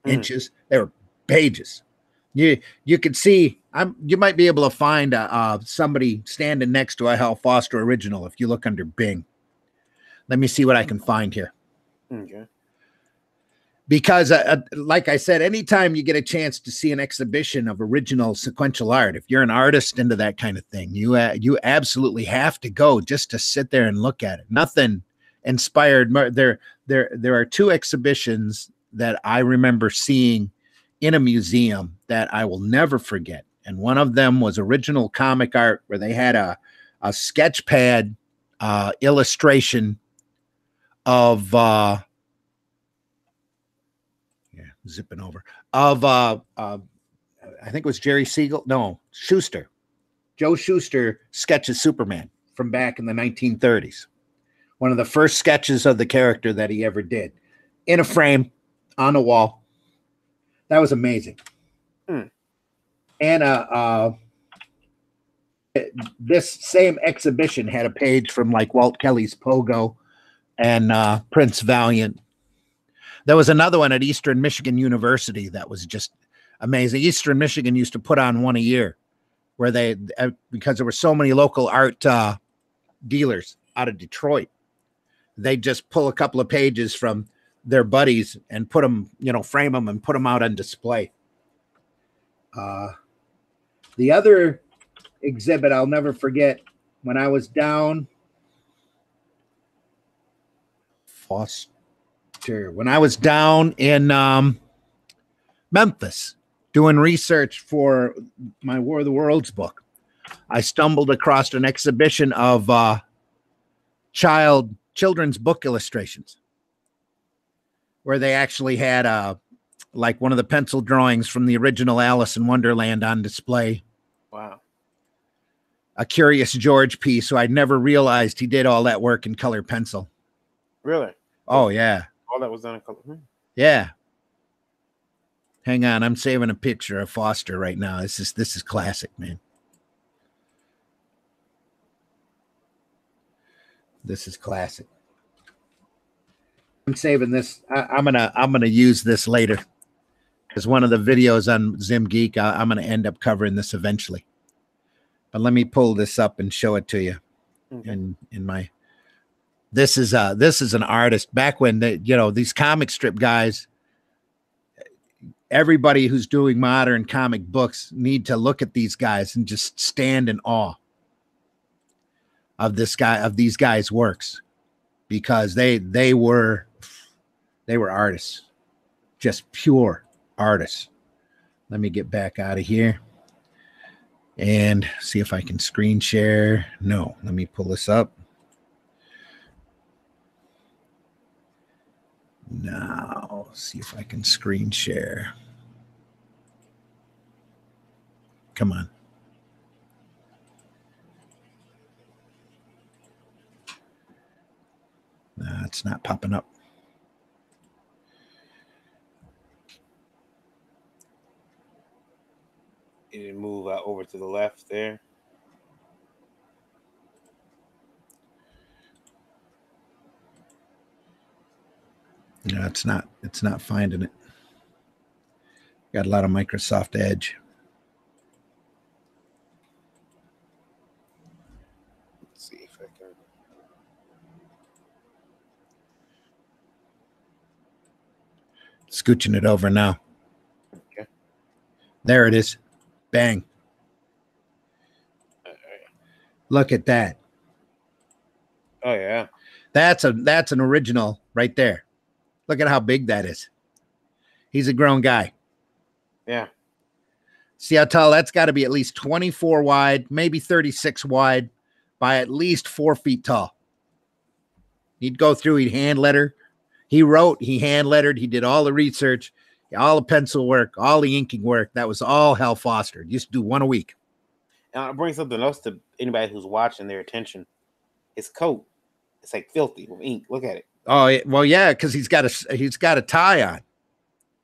inches. They were pages. You could see, you might be able to find somebody standing next to a Hal Foster original if you look under Bing. Let me see what I can find here. Okay. Because like I said, anytime you get a chance to see an exhibition of original sequential art, if you're an artist into that kind of thing, you absolutely have to go just to sit there and look at it. Nothing inspired. There are two exhibitions that I remember seeing in a museum that I will never forget. And one of them was original comic art, where they had a sketch pad illustration of zipping over of I think it was Jerry Siegel. No, Schuster. Joe Schuster sketches Superman from back in the 1930s. One of the first sketches of the character that he ever did, in a frame on a wall. That was amazing. And this same exhibition had a page from like Walt Kelly's Pogo and Prince Valiant. There was another one at Eastern Michigan University that was just amazing. Eastern Michigan used to put on one a year, where they, because there were so many local art dealers out of Detroit, they just pull a couple of pages from their buddies and put them, frame them and put them out on display. The other exhibit I'll never forget, when I was down when I was down in Memphis doing research for my War of the Worlds book, I stumbled across an exhibition of children's book illustrations, where they actually had like one of the pencil drawings from the original Alice in Wonderland on display. Wow. A Curious George piece, so I'd never realized he did all that work in color pencil. Really? Oh, yeah. All that was done in color. Yeah. Hang on, I'm saving a picture of Foster right now. This is classic, man. This is classic. I'm saving this. I'm gonna use this later, because one of the videos on Zim Geek, I'm gonna end up covering this eventually. But let me pull this up and show it to you. Okay. In my, this is an artist back when these comic strip guys. Everybody who's doing modern comic books need to look at these guys and just stand in awe of these guys' works, because they were artists, just pure artists. Let me get back out of here and see if I can screen share. No, let me pull this up. Now, see if I can screen share. Come on. No, it's not popping up. You move over to the left there. No, it's not. It's not finding it. Got a lot of Microsoft Edge. Let's see if I can. Scooching it over now. Okay. There it is. Bang. All right. Look at that. Oh yeah. That's an original right there. Look at how big that is. He's a grown guy. Yeah. See how tall? That's got to be at least 24 wide, maybe 36 wide. by at least 4 feet tall. He'd go through, he'd hand letter. He wrote, he hand lettered, he did all the research, all the pencil work, all the inking work. That was all Hal Foster. He used to do 1 a week. And I'll bring something else to anybody who's watching their attention. His coat, it's like filthy with ink. Look at it. Oh, well, yeah, because he's got a tie on.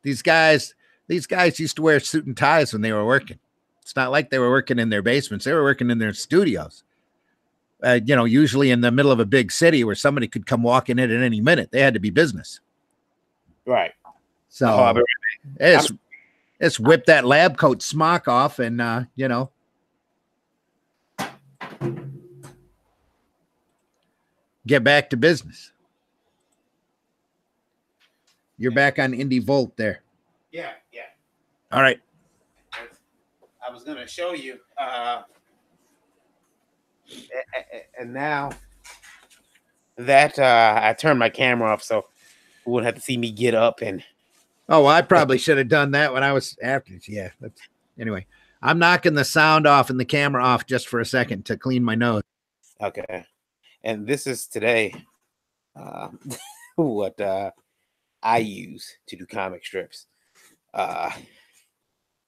These guys used to wear suit and ties when they were working. It's not like they were working in their basements. They were working in their studios. Usually in the middle of a big city where somebody could come walking in at any minute. They had to be business. Right. So let's whip that lab coat smock off and, get back to business. You're back on Indie Volt there. Yeah. All right. I was going to show you. And now that I turned my camera off, so you wouldn't have to see me get up and. Oh, well, I probably should have done that when I was after. Yeah. Anyway, I'm knocking the sound off and the camera off just for a second to clean my nose. Okay. And this is today what I use to do comic strips.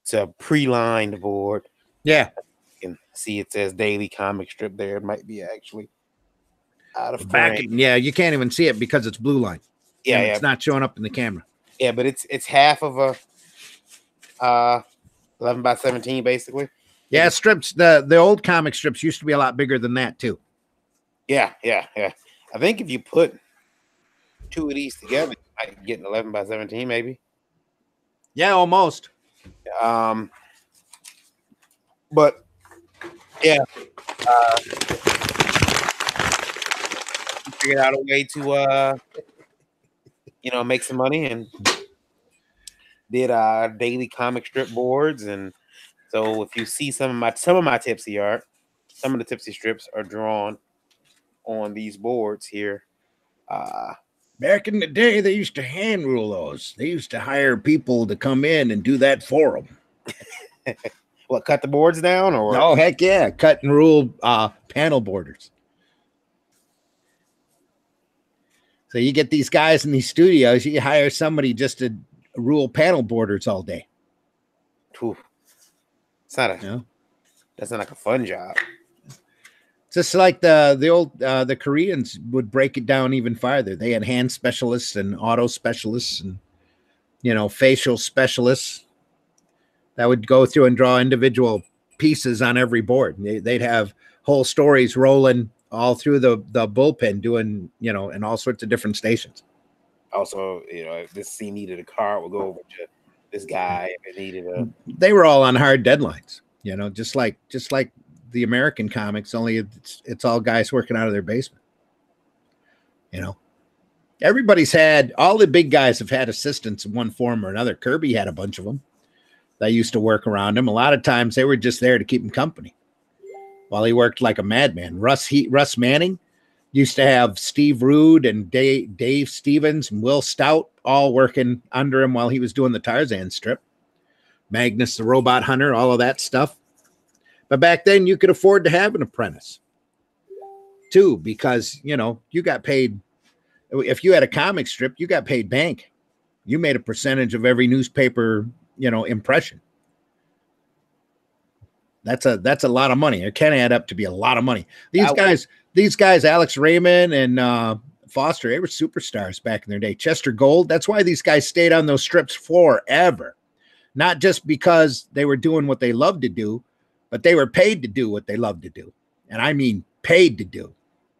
It's a pre-lined board. Yeah. You can see it says daily comic strip there. It might be actually out of frame. Yeah, you can't even see it because it's blue line. Yeah, It's not showing up in the camera. Yeah, but it's half of a 11 by 17 basically. Yeah, strips. The old comic strips used to be a lot bigger than that too. Yeah. I think if you put 2 of these together, you might get an 11 by 17 maybe. Yeah, almost. But yeah, figured out a way to make some money and did daily comic strip boards. And so if you see some of my tipsy art, some of the tipsy strips are drawn on these boards here. Back in the day, they used to hand rule those. They used to hire people to come in and do that for them. What, cut the boards down? Or no, heck yeah, cut and rule panel borders. So you get these guys in these studios, you hire somebody just to rule panel borders all day. Ooh. That's not like a fun job. Just like the Koreans would break it down even farther. They had hand specialists and auto specialists and, facial specialists that would go through and draw individual pieces on every board. They'd have whole stories rolling all through the bullpen doing, in all sorts of different stations. Also, if this scene needed a car, we'll go over to this guy. If it needed they were all on hard deadlines, just like the American comics, only it's all guys working out of their basement. Everybody's had, all the big guys have had assistants in one form or another. Kirby had a bunch of them that used to work around him. A lot of times they were just there to keep him company while he worked like a madman. Russ Manning used to have Steve Rude and Dave Stevens and Will Stout all working under him while he was doing the Tarzan strip. Magnus the Robot Hunter, all of that stuff. But back then you could afford to have an apprentice too, because, you got paid. If you had a comic strip, you got paid bank. You made a percentage of every newspaper, impression. That's a lot of money. It can add up to be a lot of money. These guys, Alex Raymond and Foster, they were superstars back in their day. Chester Gold. That's why these guys stayed on those strips forever. Not just because they were doing what they loved to do, but they were paid to do what they loved to do. And I mean paid to do.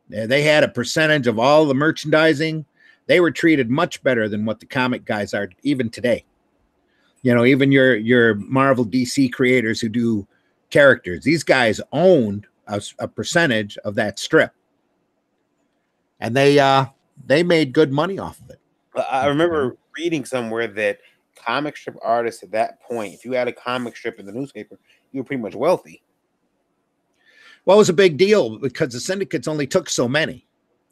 They had a percentage of all the merchandising. They were treated much better than what the comic guys are even today. Even your Marvel DC creators who do characters, these guys owned a percentage of that strip. And they made good money off of it. I remember reading somewhere that comic strip artists at that point, if you had a comic strip in the newspaper, you were pretty much wealthy. Well, it was a big deal because the syndicates only took so many.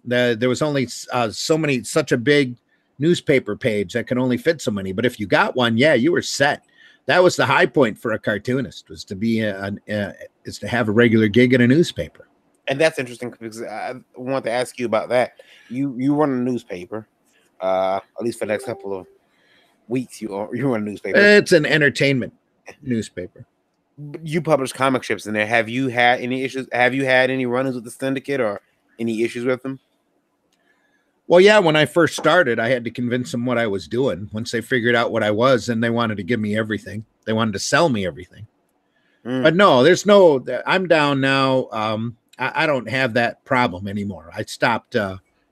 There was only such a big newspaper page that could only fit so many. But if you got one, yeah, you were set. That was the high point for a cartoonist, was to be is to have a regular gig in a newspaper. And that's interesting because I want to ask you about that. You run a newspaper, at least for the next couple of weeks. You run a newspaper. It's an entertainment newspaper. You publish comic strips in there. Have you had any issues? Have you had any run-ins with the syndicate or any issues with them? Well, yeah, when I first started, I had to convince them what I was doing. Once they figured out what I was, then they wanted to give me everything. They wanted to sell me everything. But no, there's no, I'm down now. I don't have that problem anymore. I stopped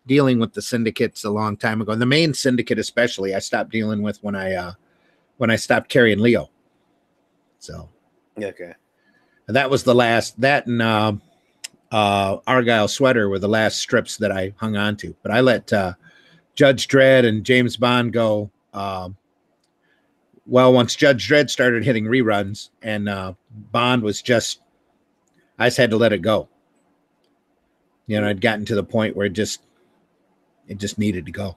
dealing with the syndicates a long time ago. And the main syndicate, especially, I stopped dealing with when I stopped carrying Leo. So, okay. And that was the last, that and Argyle Sweater were the last strips that I hung on to. But I let Judge Dredd and James Bond go. Well, once Judge Dredd started hitting reruns and Bond was just, I just had to let it go. You know, I'd gotten to the point where it just needed to go.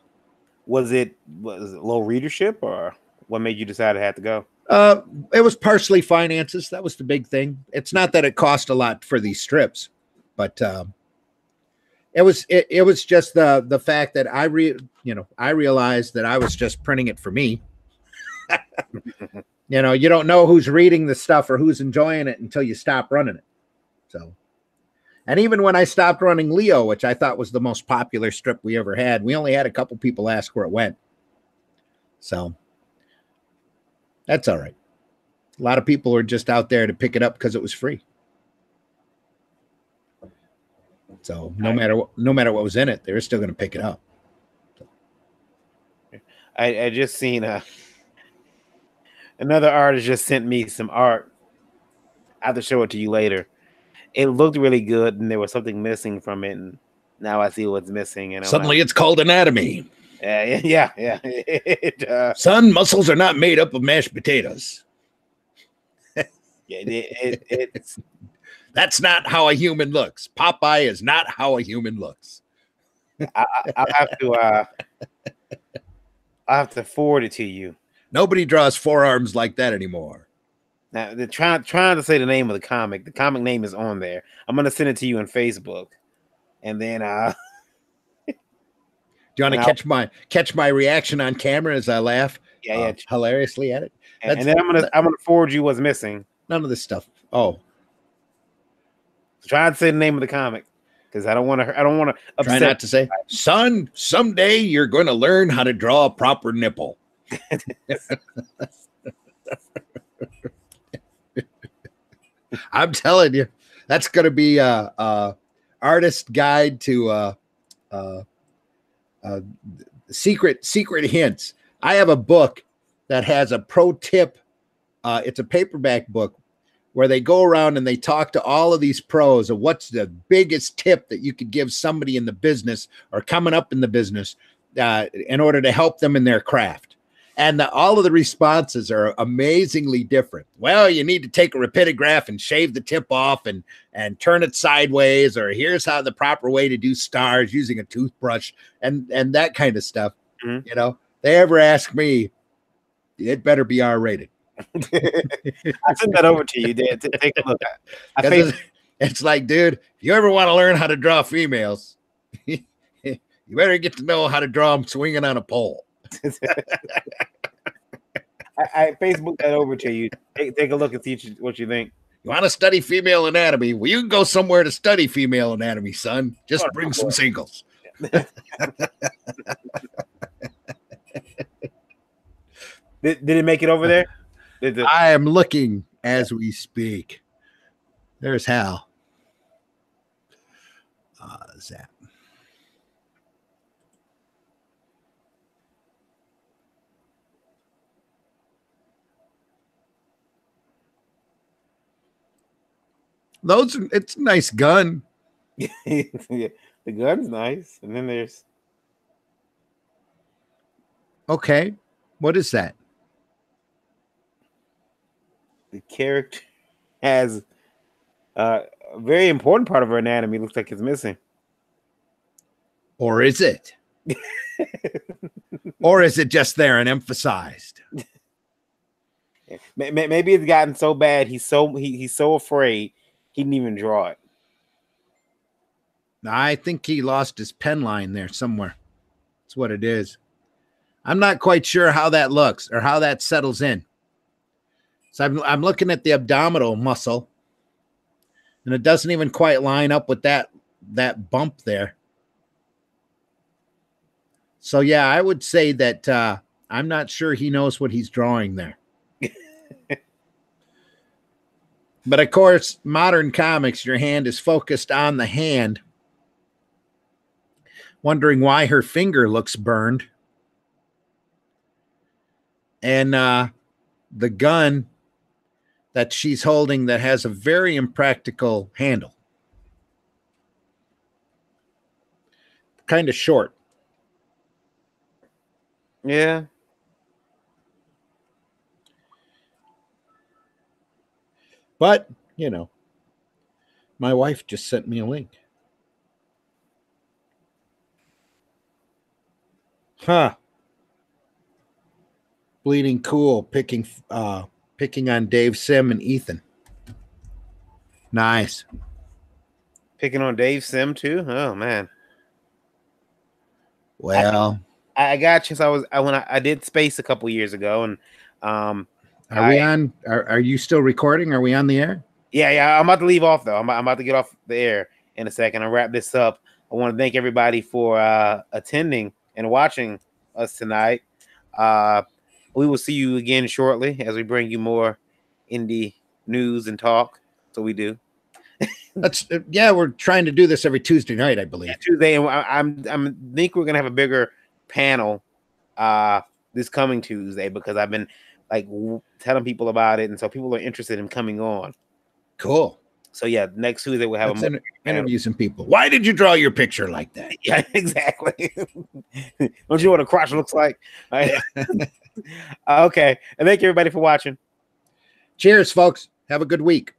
Was it low readership, or what made you decide it had to go? It was partially finances. That was the big thing. It's not that it cost a lot for these strips, but it was just the fact that I realized that I was just printing it for me. You know, you don't know who's reading the stuff or who's enjoying it until you stop running it. So, and even when I stopped running Leo, which I thought was the most popular strip we ever had, we only had a couple people ask where it went. So that's all right. A lot of people are just out there to pick it up because it was free. So no matter what was in it, they're still going to pick it up. So. I just seen another artist just sent me some art. I have to show it to you later. It looked really good, and there was something missing from it, and now I see what's missing. And suddenly it's called anatomy. Yeah. Son, muscles are not made up of mashed potatoes. It's that's not how a human looks. Popeye is not how a human looks. I'll have to forward it to you. Nobody draws forearms like that anymore. Now they're trying to say the name of the comic. The comic name is on there. I'm gonna send it to you on Facebook, and then do you want to catch my reaction on camera as I laugh? Yeah, hilariously at it. And then I'm gonna forward you what's missing. None of this stuff. Oh, try to say the name of the comic because I don't want to upset. Try not to say, son. Someday you're going to learn how to draw a proper nipple. I'm telling you, that's going to be a artist guide to secret hints. I have a book that has a pro tip. It's a paperback book where they go around and they talk to all of these pros of what's the biggest tip that you could give somebody in the business or coming up in the business in order to help them in their craft. And all of the responses are amazingly different. Well, you need to take a rapidograph and shave the tip off and turn it sideways, or here's how the proper way to do stars using a toothbrush and that kind of stuff. Mm-hmm. You know, they ever ask me, it better be R-rated. I sent that over to you, Dan. Take a look at it. It's like, dude, if you ever want to learn how to draw females, you better get to know how to draw them swinging on a pole. I Facebook that over to you. Take a look and see what you think. You want to study female anatomy? Well, you can go somewhere to study female anatomy, son. Just bring some singles. Did it make it over there? I am looking as we speak. There's Hal. Zap. It's a nice gun. Yeah, the gun's nice. And then there's. Okay. What is that? The character has a very important part of her anatomy. Looks like it's missing. Or is it? Or is it just there and emphasized? Maybe it's gotten so bad. He's so afraid he didn't even draw it. I think he lost his pen line there somewhere. That's what it is. I'm not quite sure how that looks or how that settles in. So I'm looking at the abdominal muscle, and it doesn't even quite line up with that bump there. So yeah, I would say that I'm not sure he knows what he's drawing there. But of course, modern comics, your hand is focused on the hand, wondering why her finger looks burned. And the gun that she's holding that has a very impractical handle. Kind of short. Yeah. But, my wife just sent me a link. Huh. Bleeding Cool picking on Dave Sim and Ethan. Nice. Picking on Dave Sim too? Oh man. Well, I got you. So I did Space a couple years ago, and are we on? Are you still recording? Are we on the air? Yeah. I'm about to leave off though. I'm about to get off the air in a second. I'll wrap this up. I want to thank everybody for attending and watching us tonight. We will see you again shortly as we bring you more indie news and talk. So we do. We're trying to do this every Tuesday night, I believe. Yeah, Tuesday, and I think we're gonna have a bigger panel this coming Tuesday because I've been telling people about it, and so people are interested in coming on. Cool. So yeah, next Tuesday we'll have interview some people. Why did you draw your picture like that? Yeah, exactly. Don't you know what a crotch looks like? Okay, and thank you everybody for watching. Cheers, folks. Have a good week.